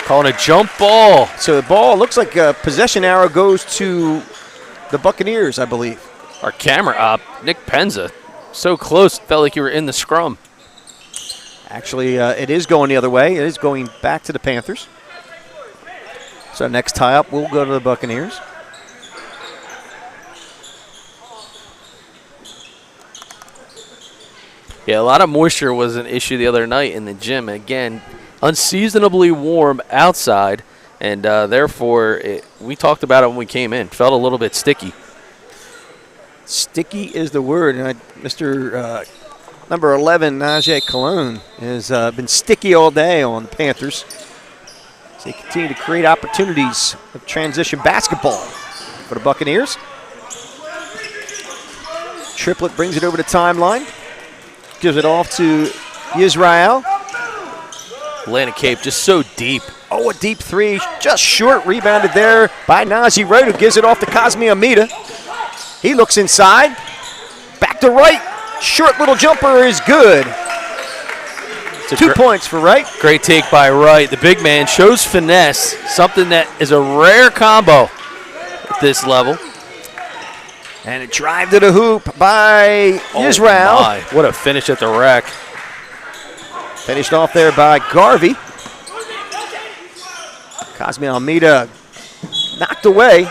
Calling a jump ball. So the ball looks like a possession arrow goes to the Buccaneers, I believe. Our camera op, Nick Penza, so close, felt like you were in the scrum. Actually, it is going the other way. It is going back to the Panthers. So next tie-up will go to the Buccaneers. Yeah, a lot of moisture was an issue the other night in the gym. Again, unseasonably warm outside, and therefore, we talked about it when we came in. Felt a little bit sticky. Sticky is the word. And Mr. Number 11, Najee Cologne, has been sticky all day on the Panthers. So they continue to create opportunities of transition basketball for the Buccaneers. Triplett brings it over the timeline. Gives it off to Israel. Atlantic Cape just so deep. Oh, a deep 3, just short. Rebounded there by Najee Wright, who gives it off to Cosme Almeida. He looks inside. Back to Wright. Short little jumper is good. 2 points for Wright. Great take by Wright. The big man shows finesse, something that is a rare combo at this level. And a drive to the hoop by Israel. My, what a finish at the rack. Finished off there by Garvey. Cosme Almeida knocked away.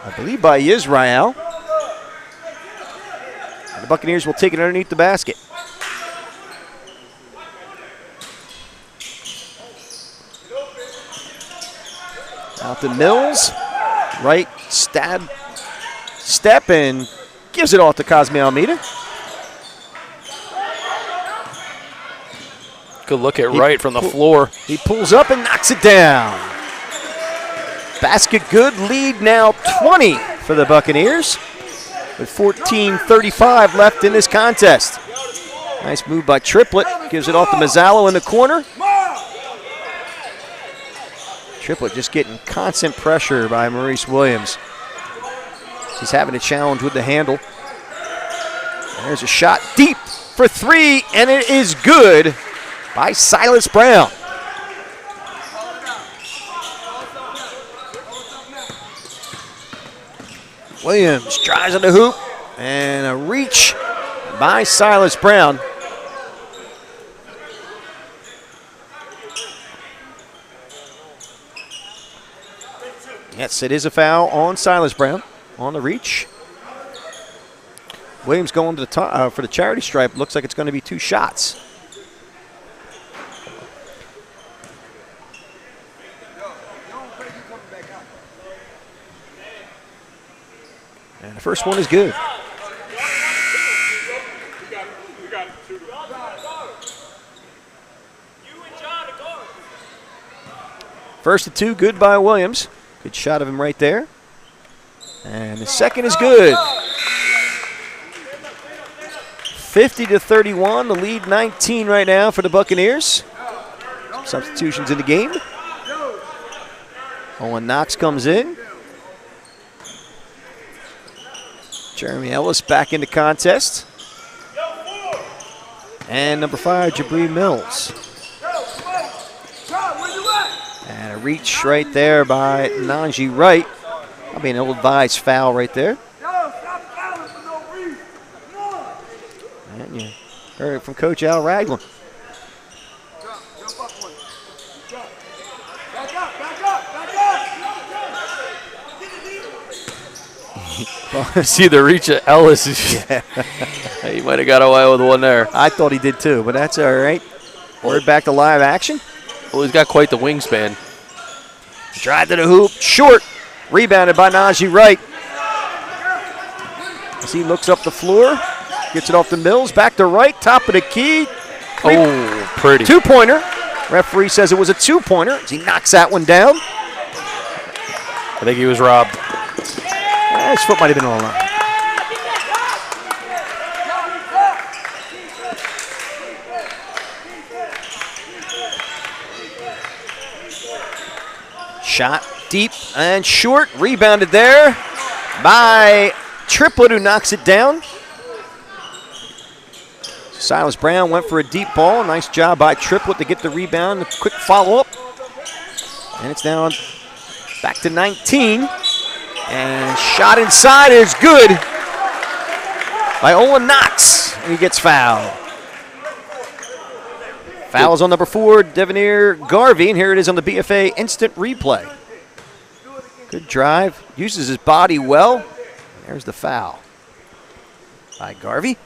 I believe by Israel. And the Buccaneers will take it underneath the basket. Out to Mills. Right step and gives it off to Cosme Almeida. Good look at Wright from the floor. He pulls up and knocks it down. Basket good, lead now 20 for the Buccaneers with 14:35 left in this contest. Nice move by Triplett, gives it off to Mazzallo in the corner. Triplett just getting constant pressure by Maurice Williams. He's having a challenge with the handle. And there's a shot deep for three, and it is good by Silas Brown. Williams drives on the hoop, and a reach by Silas Brown. Yes, it is a foul on Silas Brown on the reach. Williams going to the top for the charity stripe. Looks like it's going to be 2 shots. And the first one is good. First of 2, good by Williams. Good shot of him right there. And the second is good. 50-31, the lead 19 right now for the Buccaneers. Some substitutions in the game. Owen Knox comes in. Jeremy Ellis back in the contest. And number 5, Jabri Mills. And a reach right there by Nanji Wright. That'll be an ill-advised foul right there. And you heard it from Coach Al Ragland. See the reach of Ellis. Yeah. He might have got away with one there. I thought he did too, but that's all right. We're back to live action. Well, he's got quite the wingspan. Drive to the hoop, short. Rebounded by Najee Wright. As he looks up the floor, gets it off to Mills, back to Wright, top of the key. Oh, pretty. 2-pointer. Referee says it was a 2-pointer as he knocks that one down. I think he was robbed. His foot might have been on the line. Shot deep and short. Rebounded there by Triplett, who knocks it down. Silas Brown went for a deep ball. Nice job by Triplett to get the rebound. A quick follow-up. And it's now back to 19. And shot inside is good by Olin Knox. And he gets fouled. Fouls on number 4, Devanir Garvey, and here it is on the BFA instant replay. Good drive, uses his body well. There's the foul by Garvey.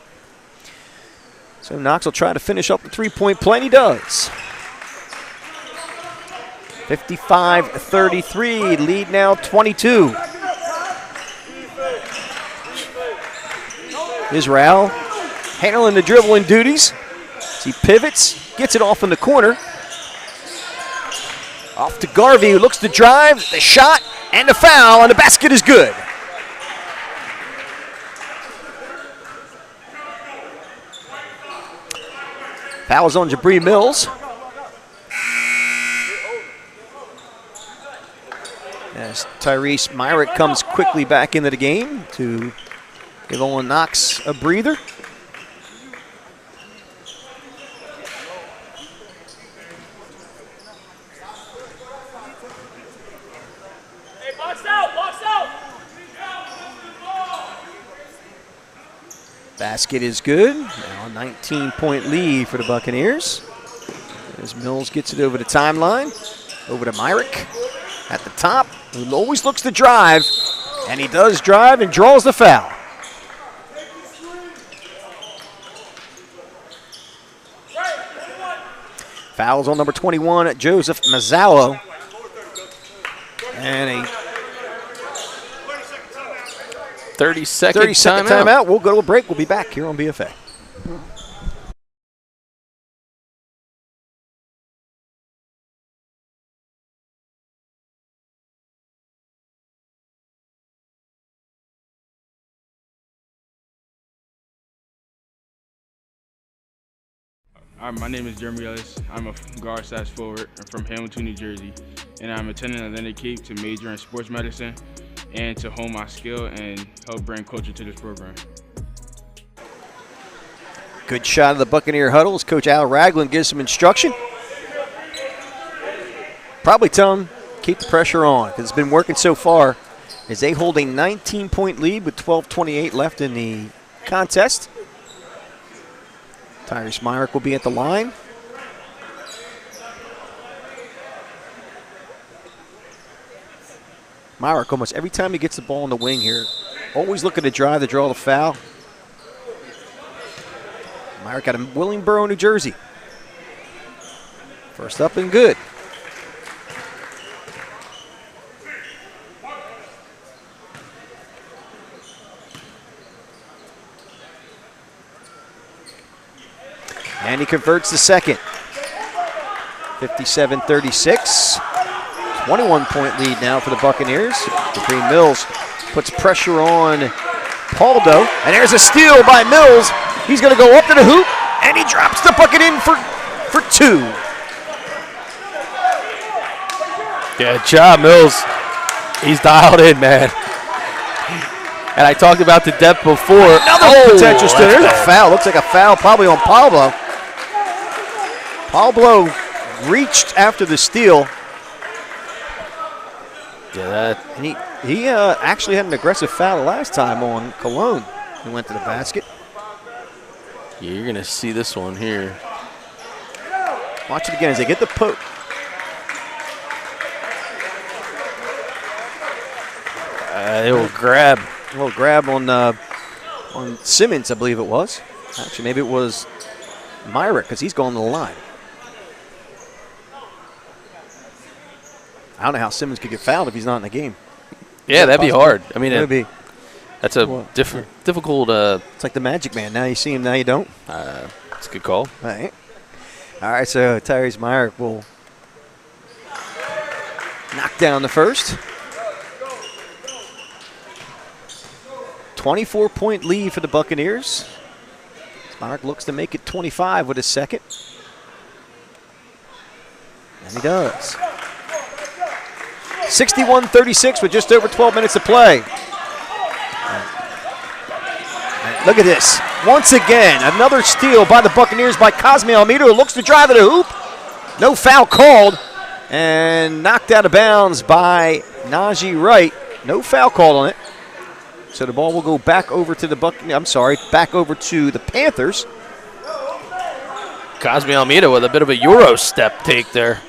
So Knox will try to finish up the three-point play, and he does. 55-33, lead now 22. Israel handling the dribbling duties. He pivots, gets it off in the corner. Off to Garvey, who looks to drive, the shot, and the foul, and the basket is good. Foul's on Jabri Mills. As Tyrese Myrick comes quickly back into the game to give Olin Knox a breather. Basket is good. Now a 19-point lead for the Buccaneers. As Mills gets it over the timeline. Over to Myrick at the top. Who always looks to drive. And he does drive and draws the foul. Fouls on number 21, Joseph Mazzallo. And a 30-second timeout. We'll go to a break. We'll be back here on BFA. My name is Jeremy Ellis. I'm a guard/forward. I'm from Hamilton, New Jersey, and I'm attending Atlantic Cape to major in sports medicine and to hone my skill and help bring culture to this program. Good shot of the Buccaneer huddle as Coach Al Ragland gives some instruction. Probably tell him keep the pressure on because it's been working so far as they hold a 19-point lead with 12:28 left in the contest. Tyrese Myrick will be at the line. Myrick, almost every time he gets the ball in the wing here, always looking to drive to draw the foul. Myrick out of Willingboro, New Jersey. First up and good. And he converts the second. 57-36. 21-point lead now for the Buccaneers. Green Mills puts pressure on Paldo. And there's a steal by Mills. He's going to go up to the hoop, and he drops the bucket in for two. Good job, Mills. He's dialed in, man. And I talked about the depth before. Another potential steal. There's a foul. Looks like a foul probably on Pablo. Pablo reached after the steal. Yeah, and he actually had an aggressive foul last time on Cologne. He went to the basket. Yeah, you're going to see this one here. Watch it again as they get the poke. They will grab. A little grab on Simmons, I believe it was. Actually, maybe it was Myrick because he's going to the line. I don't know how Simmons could get fouled if he's not in the game. Yeah, that'd be hard. I mean, that's a difficult. It's like the Magic Man. Now you see him, now you don't. That's a good call. All right, so Tyrese Myrick will knock down the first. 24-point lead for the Buccaneers. Myrick looks to make it 25 with his second. And he does. 61-36 with just over 12 minutes to play. Look at this. Once again, another steal by the Buccaneers by Cosme Almeida, who looks to drive to the hoop. No foul called. And knocked out of bounds by Najee Wright. No foul called on it. So the ball will go back over to the back over to the Panthers. Cosme Almeida with a bit of a Euro step take there.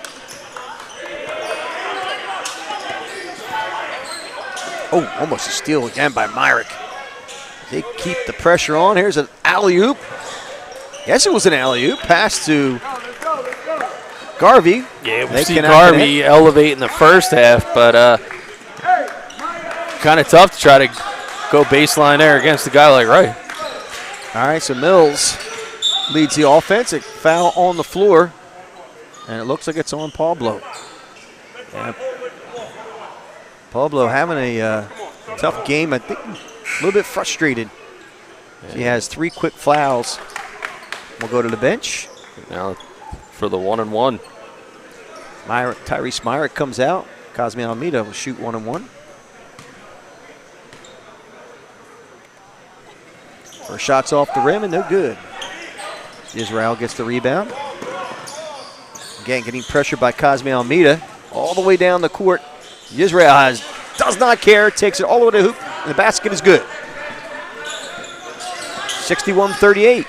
Oh, almost a steal again by Myrick. They keep the pressure on. Here's an alley-oop. Yes, it was an alley-oop. Pass to Garvey. Yeah, we'll see Garvey elevate in the first half, but kind of tough to try to go baseline there against a guy like Wright. All right, so Mills leads the offense. A foul on the floor, and it looks like it's on Pablo. Yeah. Pablo having a tough game. I think a little bit frustrated. He has 3 quick fouls. We'll go to the bench. Now for the 1-and-1. Tyrese Myrick comes out. Cosme Almeida will shoot 1-and-1. First shot's off the rim and no good. Israel gets the rebound. Again, getting pressured by Cosme Almeida all the way down the court. Israel does not care, takes it all the way to the hoop, and the basket is good. 61-38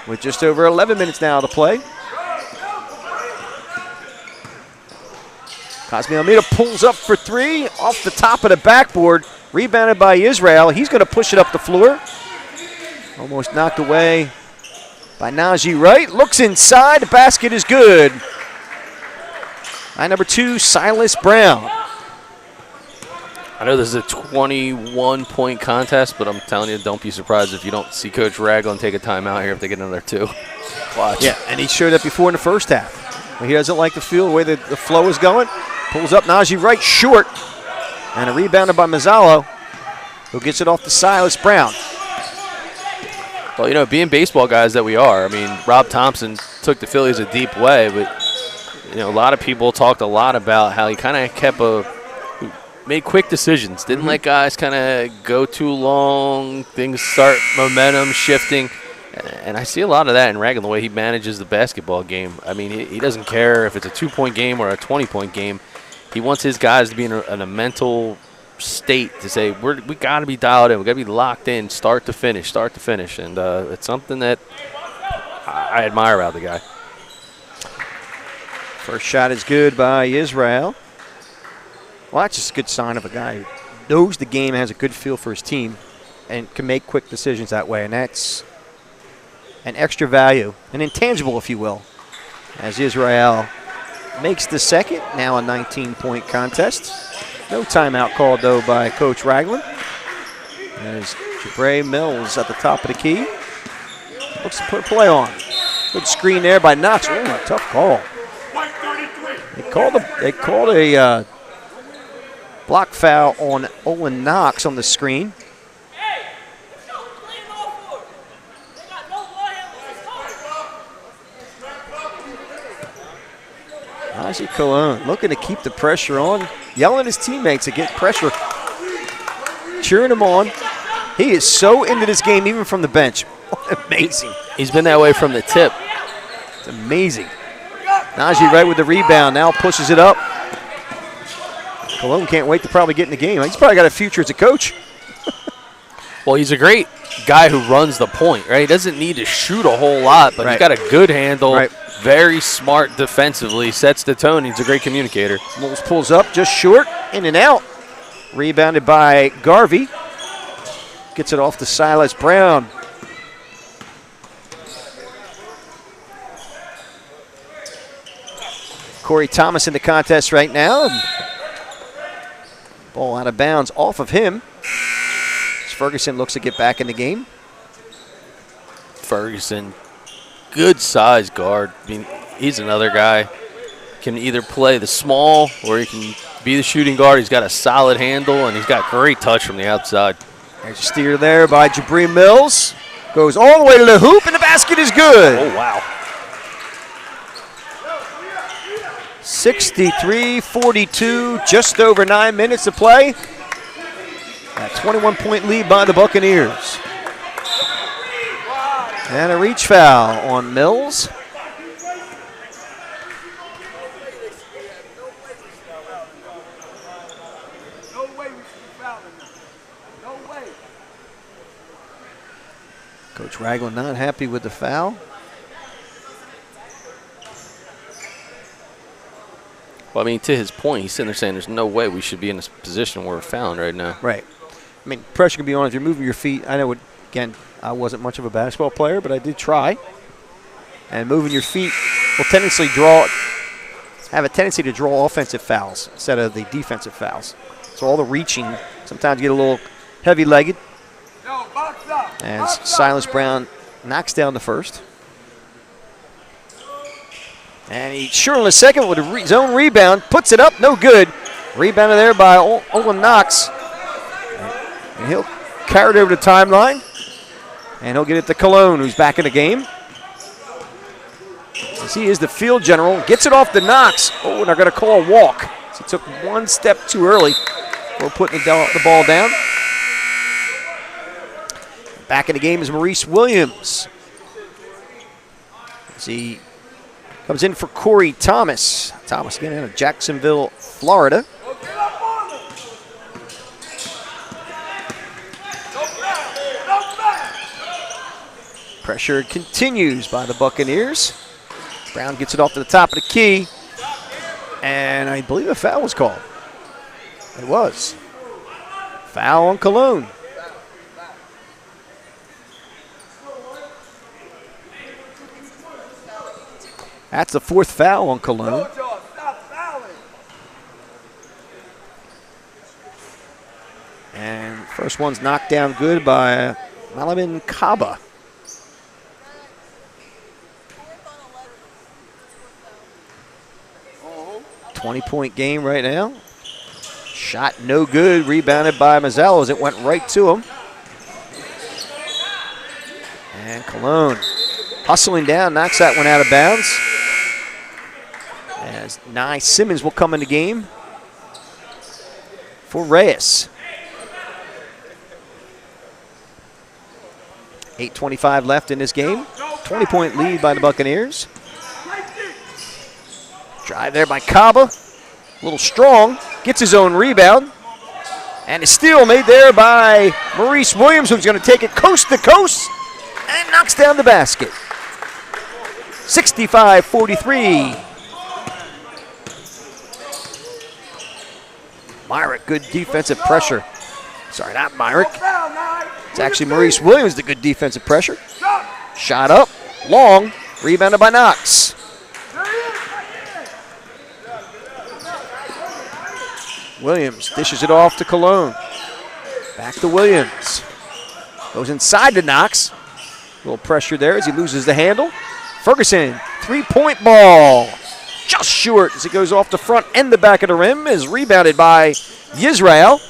with just over 11 minutes now to play. Cosme Almeida pulls up for three off the top of the backboard. Rebounded by Israel. He's going to push it up the floor. Almost knocked away by Najee Wright. Looks inside. The basket is good. By number 2, Silas Brown. I know this is a 21-point contest, but I'm telling you, don't be surprised if you don't see Coach Ragland take a timeout here if they get another 2. Watch. Yeah, and he showed up before in the first half. He doesn't like the feel, the way the flow is going. Pulls up Najee Wright short. And a rebounded by Mazzalo, who gets it off to Silas Brown. Well, you know, being baseball guys that we are, I mean, Rob Thompson took the Phillies a deep way, but, you know, a lot of people talked a lot about how he kind of made quick decisions, didn't let guys kind of go too long, things start momentum shifting. And I see a lot of that in Ragland, the way he manages the basketball game. I mean, he doesn't care if it's a 2-point game or a 20-point game. He wants his guys to be in a mental state to say, we got to be dialed in. We got to be locked in, start to finish. And it's something that I admire about the guy. First shot is good by Israel. Well, that's just a good sign of a guy who knows the game, has a good feel for his team, and can make quick decisions that way. And that's an extra value, an intangible, if you will, as Israel makes the second, now a 19-point contest. No timeout called, though, by Coach Ragland. There's Jabre Mills at the top of the key. Looks to put a play on. Good screen there by Knox. Oh, a tough call. They called a block foul on Olin Knox on the screen. Najee Cologne looking to keep the pressure on, yelling at his teammates to get pressure, cheering him on. He is so into this game, even from the bench. Amazing. He's been that way from the tip. It's amazing. Najee right with the rebound, now pushes it up. Cologne can't wait to probably get in the game. He's probably got a future as a coach. Well, he's a great guy who runs the point, right? He doesn't need to shoot a whole lot, but he's got a good handle. Right. Very smart defensively, sets the tone. He's a great communicator. Mills pulls up just short, in and out. Rebounded by Garvey. Gets it off to Silas Brown. Corey Thomas in the contest right now. Ball out of bounds off of him. As Ferguson looks to get back in the game. Ferguson, good size guard. I mean, he's another guy. Can either play the small or he can be the shooting guard. He's got a solid handle and he's got great touch from the outside. There's a steer there by Jabree Mills. Goes all the way to the hoop and the basket is good. Oh, wow. 63-42, just over 9 minutes to play. A 21-point lead by the Buccaneers. And a reach foul on Mills. Coach Ragland not happy with the foul. Well, I mean, to his point, he's sitting there saying there's no way we should be in this position where we're found right now. Right. I mean, pressure can be on if you're moving your feet. I know, again, I wasn't much of a basketball player, but I did try. And moving your feet will have a tendency to draw offensive fouls instead of the defensive fouls. So all the reaching, sometimes you get a little heavy-legged. As Silas Brown knocks down the first. And he's sure on the second with a zone rebound. Puts it up, no good. Rebounded there by Olin Knox. And he'll carry it over the timeline. And he'll get it to Cologne, who's back in the game. As he is the field general. Gets it off to Knox. Oh, and they're going to call a walk. So he took one step too early. We're putting the ball down. Back in the game is Maurice Williams. As he comes in for Corey Thomas. Thomas again out of Jacksonville, Florida. Pressure continues by the Buccaneers. Brown gets it off to the top of the key. And I believe a foul was called. It was. Foul on Cologne. That's the 4th foul on Cologne. And first one's knocked down good by Malamin Kaba. A 20-point game right now. Shot no good, rebounded by Mazzallo as it went right to him. And Cologne hustling down, knocks that one out of bounds. As Nye Simmons will come in the game for Reyes. 8:25 left in this game. 20-point lead by the Buccaneers. Drive there by Kaba. A little strong. Gets his own rebound. And a steal made there by Maurice Williams, who's going to take it coast to coast and knocks down the basket. 65-43. Myrick, good defensive pressure. Sorry, not Myrick. It's actually Maurice Williams, the good defensive pressure. Shot up, long, rebounded by Knox. Williams dishes it off to Cologne. Back to Williams. Goes inside to Knox. A little pressure there as he loses the handle. Ferguson, 3-point ball. Just short as it goes off the front and the back of the rim. Is rebounded by Yisrael.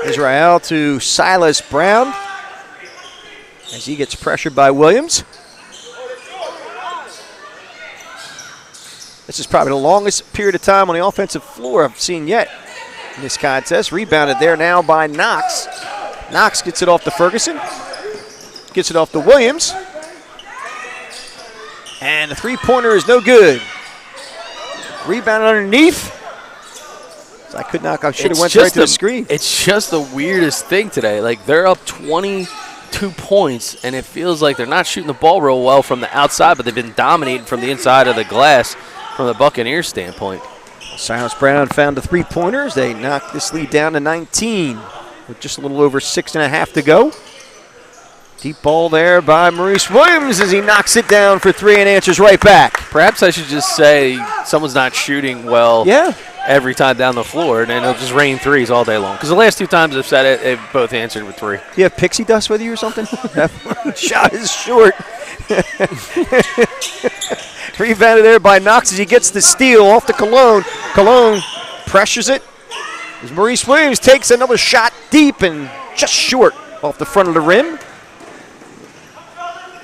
Israel to Silas Brown as he gets pressured by Williams. This is probably the longest period of time on the offensive floor I've seen yet in this contest. Rebounded there now by Knox. Knox gets it off to Ferguson. Gets it off to Williams. And the three-pointer is no good. Rebound underneath. So I could knock. I should have went right to the screen. It's just the weirdest thing today. Like, they're up 22 points, and it feels like they're not shooting the ball real well from the outside, but they've been dominating from the inside of the glass from the Buccaneers standpoint. Silas Brown found the three-pointers. They knocked this lead down to 19 with just a little over 6.5 to go. Deep ball there by Maurice Williams as he knocks it down for three and answers right back. Perhaps I should just say someone's not shooting well every time down the floor, and then it'll just rain threes all day long. Because the last two times I've said it, they've both answered with three. Do you have pixie dust with you or something? That shot is short. Rebounded there by Knox as he gets the steal off to Cologne. Cologne pressures it as Maurice Williams takes another shot deep and just short off the front of the rim.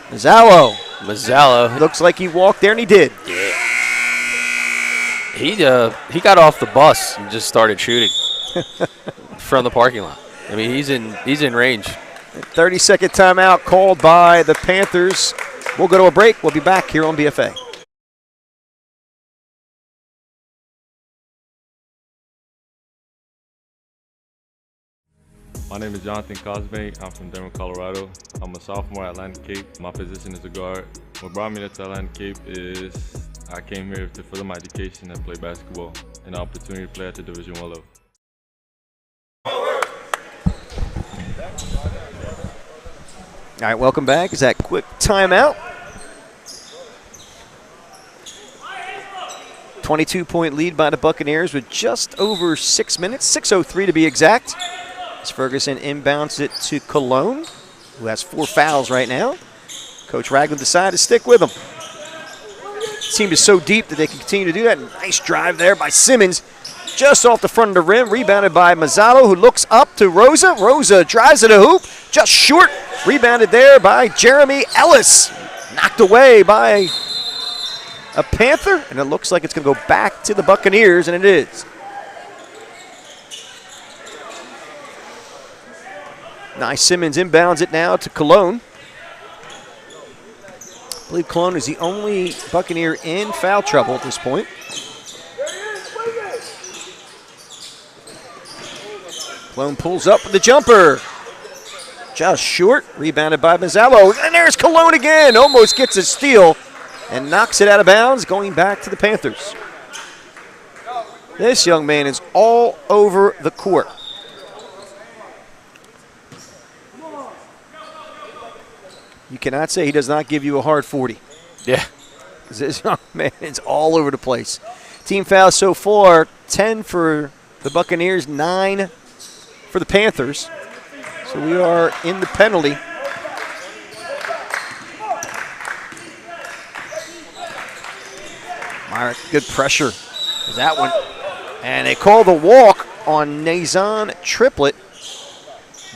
Mazzallo. Looks like he walked there, and he did. Yeah. He got off the bus and just started shooting from the parking lot. I mean, he's in range. 30-second timeout called by the Panthers. We'll go to a break. We'll be back here on BFA. My name is Jonathan Cosby. I'm from Denver, Colorado. I'm a sophomore at Atlantic Cape. My position is a guard. What brought me to Atlantic Cape is I came here to further my education and play basketball, and the opportunity to play at the Division I level. All right, welcome back. Is that quick timeout? 22-point lead by the Buccaneers with just over 6 minutes, 6:03 to be exact. As Ferguson inbounds it to Cologne, who has 4 fouls right now. Coach Ragland decided to stick with him. The team is so deep that they can continue to do that. Nice drive there by Simmons, just off the front of the rim, rebounded by Mazzallo, who looks up to Rosa. Rosa drives to the hoop, just short. Rebounded there by Jeremy Ellis. Knocked away by a Panther, and it looks like it's going to go back to the Buccaneers, and it is. Nice. Simmons inbounds it now to Cologne. I believe Cologne is the only Buccaneer in foul trouble at this point. Cologne pulls up with the jumper. just short. Rebounded by Mazzallo. And there's Cologne again. Almost gets a steal and knocks it out of bounds, going back to the Panthers. This young man is all over the court. You cannot say he does not give you a hard 40. Yeah. This young man is all over the place. Team fouls so far, 10 for the Buccaneers, 9 for the Panthers. So we are in the penalty. Myrick, good pressure. There's that one. And they call the walk on Nazon Triplett.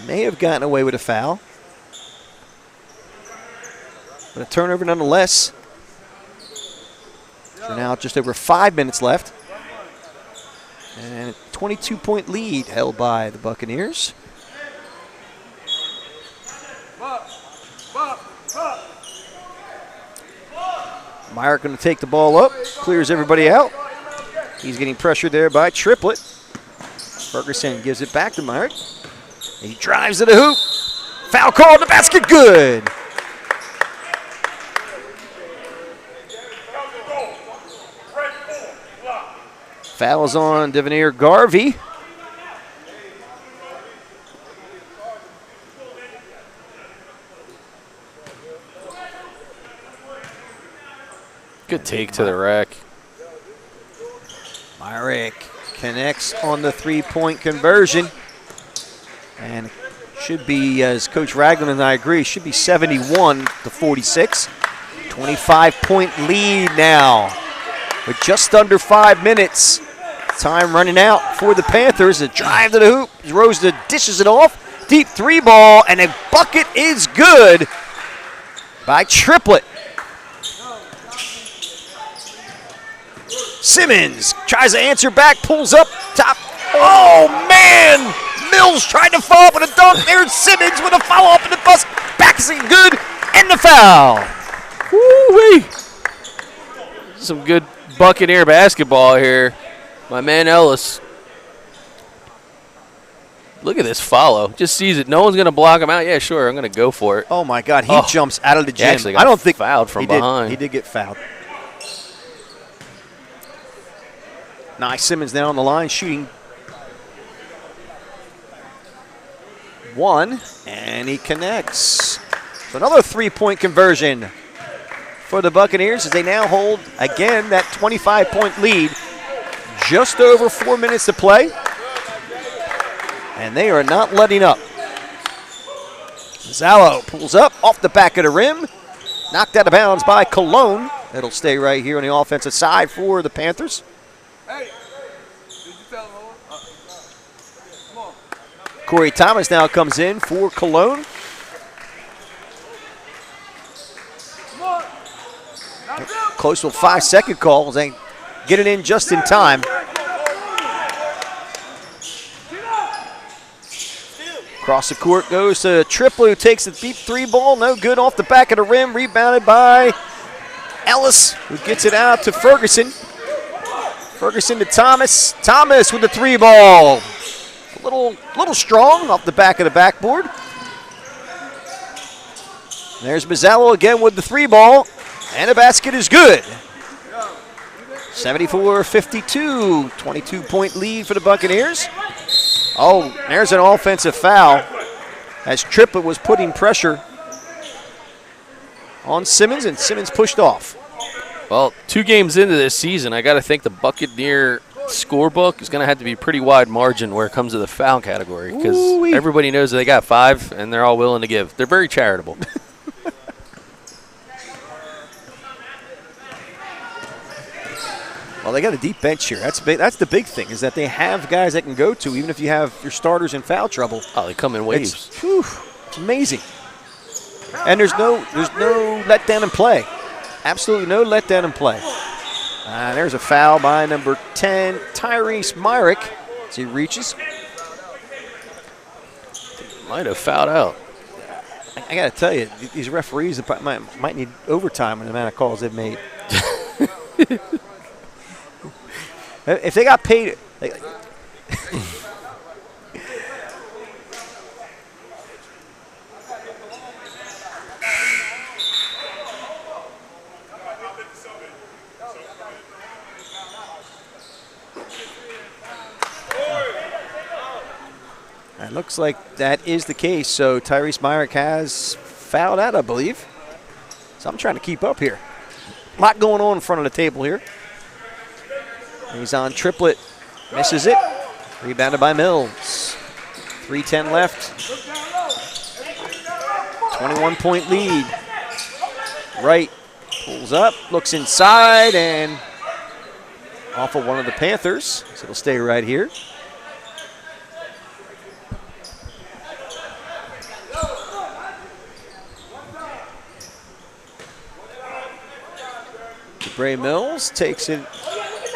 May have gotten away with a foul. But a turnover nonetheless. For now, just over 5 minutes left. And a 22-point lead held by the Buccaneers. Myrick going to take the ball up, clears everybody out. He's getting pressured there by Triplett. Ferguson gives it back to Myrick. He drives to the hoop. Foul call in the basket, good. Fouls on Devanir Garvey. Good take to the rack. Myrick connects on the three-point conversion. And should be, as Coach Ragland and I agree, should be 71-46. 25-point lead now with just under 5 minutes. Time running out for the Panthers. A drive to the hoop. Rosa dishes it off. Deep three ball, and a bucket is good by Triplett. Simmons tries to answer back, pulls up top. Oh, man! Mills tried to follow up with a dunk. There's Simmons with a follow-up in the bus. Backing good, and the foul. Woo-wee. Some good Buccaneer basketball here. My man Ellis. Look at this follow. Just sees it. No one's going to block him out. Yeah, sure, I'm going to go for it. Oh, my God. He jumps out of the gym. I don't think fouled from behind. He did get fouled. Nye Simmons now on the line, shooting one, and he connects. So another three-point conversion for the Buccaneers as they now hold, again, that 25-point lead. Just over 4 minutes to play, and they are not letting up. Zallo pulls up off the back of the rim, knocked out of bounds by Cologne. It'll stay right here on the offensive side for the Panthers. Corey Thomas now comes in for Cologne. Close to a 5-second call. They get it in just in time. Across the court goes to Triplett, who takes the deep three ball. No good off the back of the rim. Rebounded by Ellis, who gets it out to Ferguson. Ferguson to Thomas. Thomas with the three ball. A little strong off the back of the backboard. There's Mazzallo again with the three ball, and the basket is good. 74-52, 22-point lead for the Buccaneers. Oh, there's an offensive foul as Triplett was putting pressure on Simmons, and Simmons pushed off. Well, 2 games into this season, I got to think the Buccaneer scorebook is going to have to be pretty wide margin where it comes to the foul category, because everybody knows that they got 5 and they're all willing to give. They're very charitable. Well, they got a deep bench here. That's big. That's the big thing, is that they have guys that can go to, even if you have your starters in foul trouble. Oh, they come in waves. It's amazing. And there's no letdown in play. Absolutely no letdown in play. There's a foul by number 10, Tyrese Myrick, as he reaches. Might have fouled out. I got to tell you, these referees might need overtime in the amount of calls they've made. If they got paid, It looks like that is the case. So Tyrese Myrick has fouled out, I believe. So I'm trying to keep up here. A lot going on in front of the table here. He's on triplet. Misses it. Rebounded by Mills. 3:10 left. 21-point lead. Wright pulls up, looks inside, and off of one of the Panthers. So it'll stay right here. Bray Mills takes it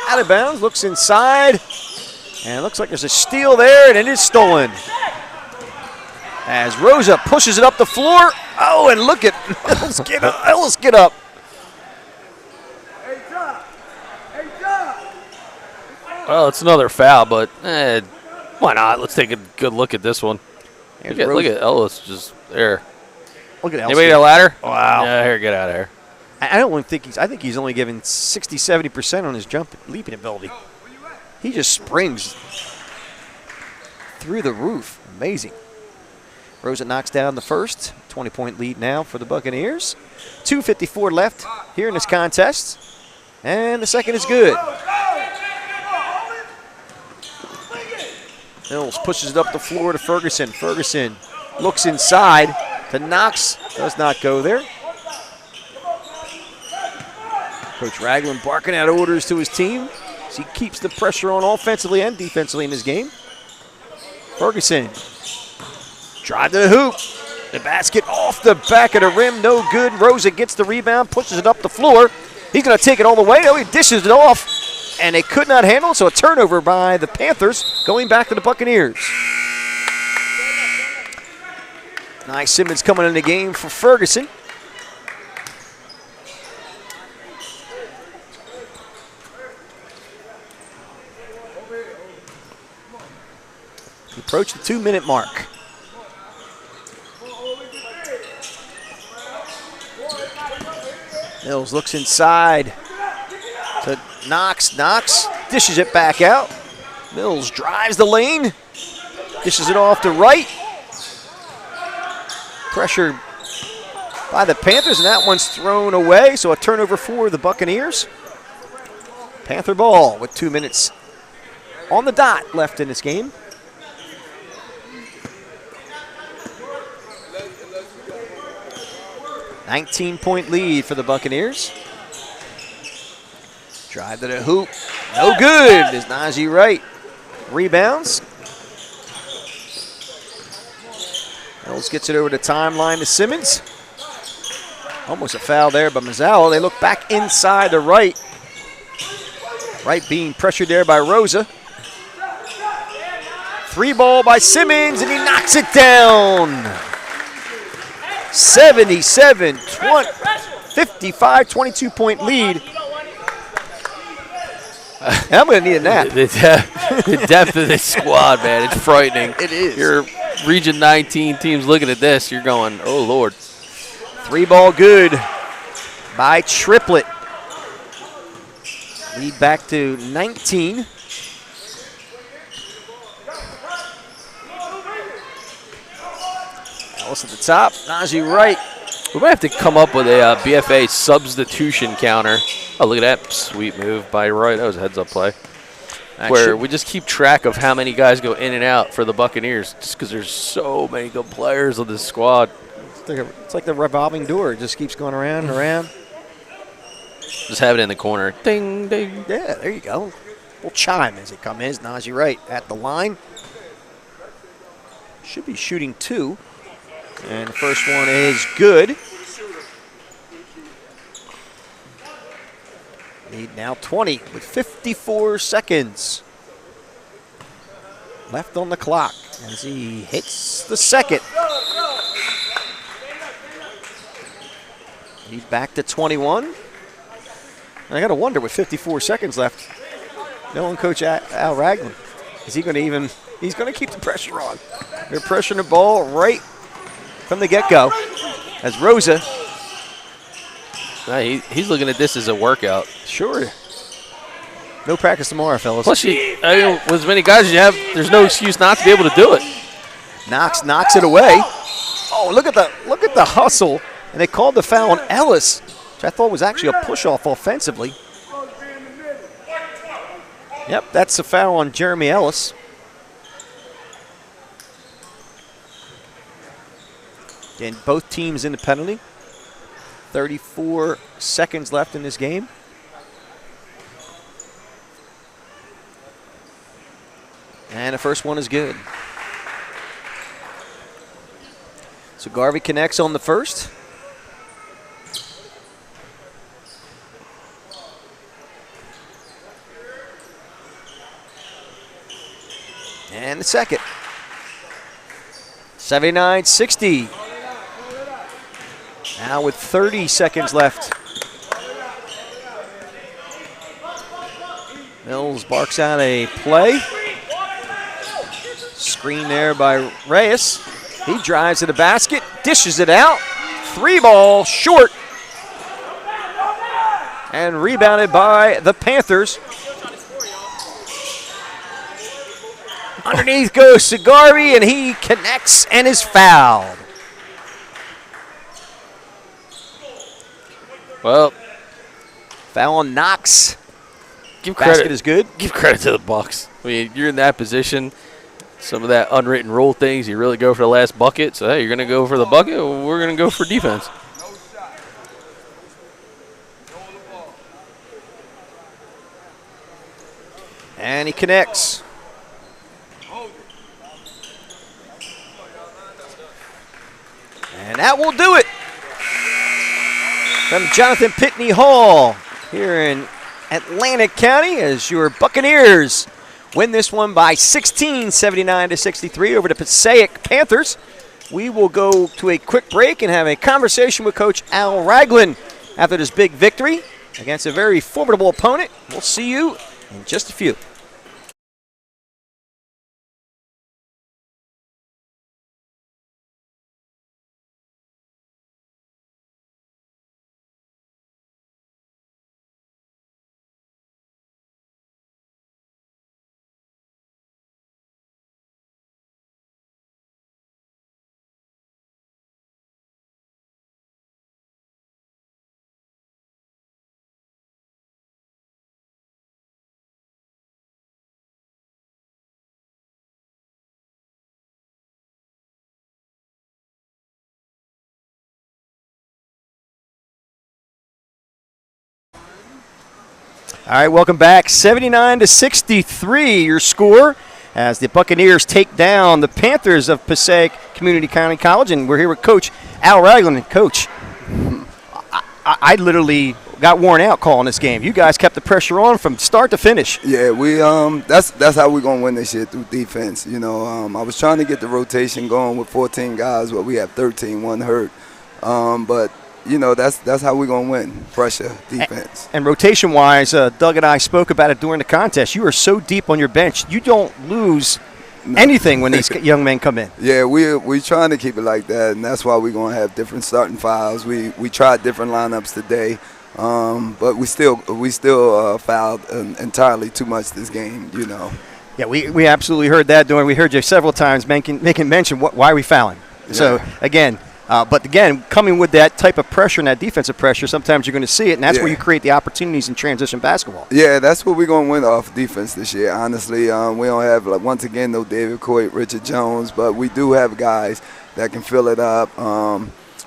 out of bounds, looks inside, and it looks like there's a steal there, and it is stolen. As Rosa pushes it up the floor. Oh, and look at Mills get up. Ellis get up. Well, it's another foul, but why not? Let's take a good look at this one. Look at Ellis just there. Look at Ellis. Anybody get a ladder? Wow. Yeah, here, get out of here. I don't think I think he's only given 60-70% on his leaping ability. He just springs through the roof. Amazing. Rosa knocks down the first. 20-point lead now for the Buccaneers. 2:54 left here in this contest. And the second is good. Mills pushes it up the floor to Ferguson. Ferguson looks inside to Knox. Does not go there. Coach Ragland barking out orders to his team as he keeps the pressure on offensively and defensively in this game. Ferguson, drive to the hoop. The basket off the back of the rim, no good. Rosa gets the rebound, pushes it up the floor. He's going to take it all the way. No, he dishes it off, and they could not handle it, so a turnover by the Panthers going back to the Buccaneers. Nye Simmons coming in the game for Ferguson. Approach the 2-minute mark. Mills looks inside to Knox. Knox dishes it back out. Mills drives the lane, dishes it off to Wright. Pressure by the Panthers, and that one's thrown away, so a turnover for the Buccaneers. Panther ball with 2 minutes on the dot left in this game. 19-point lead for the Buccaneers. Drive to the hoop. No good is Najee Wright. Rebounds. Mills gets it over the timeline to Simmons. Almost a foul there by Mazzola. They look back inside to Wright. Wright being pressured there by Rosa. 3-ball by Simmons, and he knocks it down. 77, 55, 22-point lead. I'm going to need a nap. The depth of this squad, man, it's frightening. It is. Your Region 19 teams looking at this, you're going, oh, Lord. 3-ball good by Triplet. Lead back to 19. Ellis at the top. Najee Wright. We might have to come up with a BFA substitution counter. Oh, look at that sweet move by Wright. That was a heads-up play. Where we just keep track of how many guys go in and out for the Buccaneers just because there's so many good players on this squad. It's like the revolving door. It just keeps going around and around. Just have it in the corner. Ding, ding. Yeah, there you go. We'll chime as it comes in. Najee Wright at the line. Should be shooting 2. And the first one is good. Lead now 20 with 54 seconds left on the clock as he hits the second. Lead back to 21. And I got to wonder with 54 seconds left, knowing Coach Al Ragland, is he going to even, he's going to keep the pressure on. They're pressuring the ball right from the get-go as Rosa. He's looking at this as a workout. Sure. No practice tomorrow, fellas. Plus, with as many guys as you have, there's no excuse not to be able to do it. Knox knocks it away. Oh, look at the hustle. And they called the foul on Ellis, which I thought was actually a push-off offensively. Yep, that's a foul on Jeremy Ellis. Again, both teams in the penalty. 34 seconds left in this game. And the first one is good. So Garvey connects on the first. And the second. 79-60. Now with 30 seconds left. Mills barks out a play. Screen there by Reyes. He drives to the basket, dishes it out. 3-ball short. And rebounded by the Panthers. Underneath goes to Garvey, and he connects and is fouled. Well, foul on Knox. Give credit. Basket is good. Give credit to the Bucks. I mean, you're in that position. Some of that unwritten rule things, you really go for the last bucket. So, hey, you're going to go for the bucket, or we're going to go for defense. And he connects. And that will do it. From Jonathan Pitney Hall here in Atlantic County as your Buccaneers win this one by 16, 79-63 over the Passaic Panthers. We will go to a quick break and have a conversation with Coach Al Ragland after this big victory against a very formidable opponent. We'll see you in just a few. All right, welcome back. 79-63, your score as the Buccaneers take down the Panthers of Passaic Community County College. And we're here with Coach Al Ragland. And Coach, I literally got worn out calling this game. You guys kept the pressure on from start to finish. Yeah, we that's how we're gonna win this year, through defense. You know, I was trying to get the rotation going with 14 guys, but we have 13, one hurt. But you know, that's how we're going to win, pressure, defense. And rotation-wise, Doug and I spoke about it during the contest. You are so deep on your bench, you don't lose anything when these young men come in. Yeah, we're trying to keep it like that, and that's why we're going to have different starting files. We tried different lineups today, but we still fouled entirely too much this game, you know. Yeah, we absolutely heard that. We heard you several times making mention why are we fouling. Yeah. So, again, but again, coming with that type of pressure and that defensive pressure, sometimes you're going to see it, and that's where you create the opportunities in transition basketball. Yeah, that's what we're going to win off defense this year, honestly. We don't have, once again, no David Coit, Richard Jones, but we do have guys that can fill it up.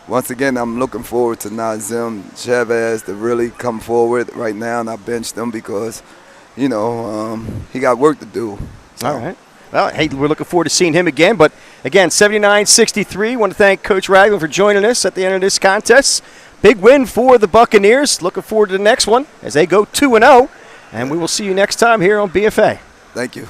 Once again, I'm looking forward to Nazim Chavez to really come forward right now, and I benched him because, you know, he got work to do. So. All right. Well, hey, we're looking forward to seeing him again. But, again, 79-63. Want to thank Coach Ragland for joining us at the end of this contest. Big win for the Buccaneers. Looking forward to the next one as they go 2-0. And we will see you next time here on BFA. Thank you.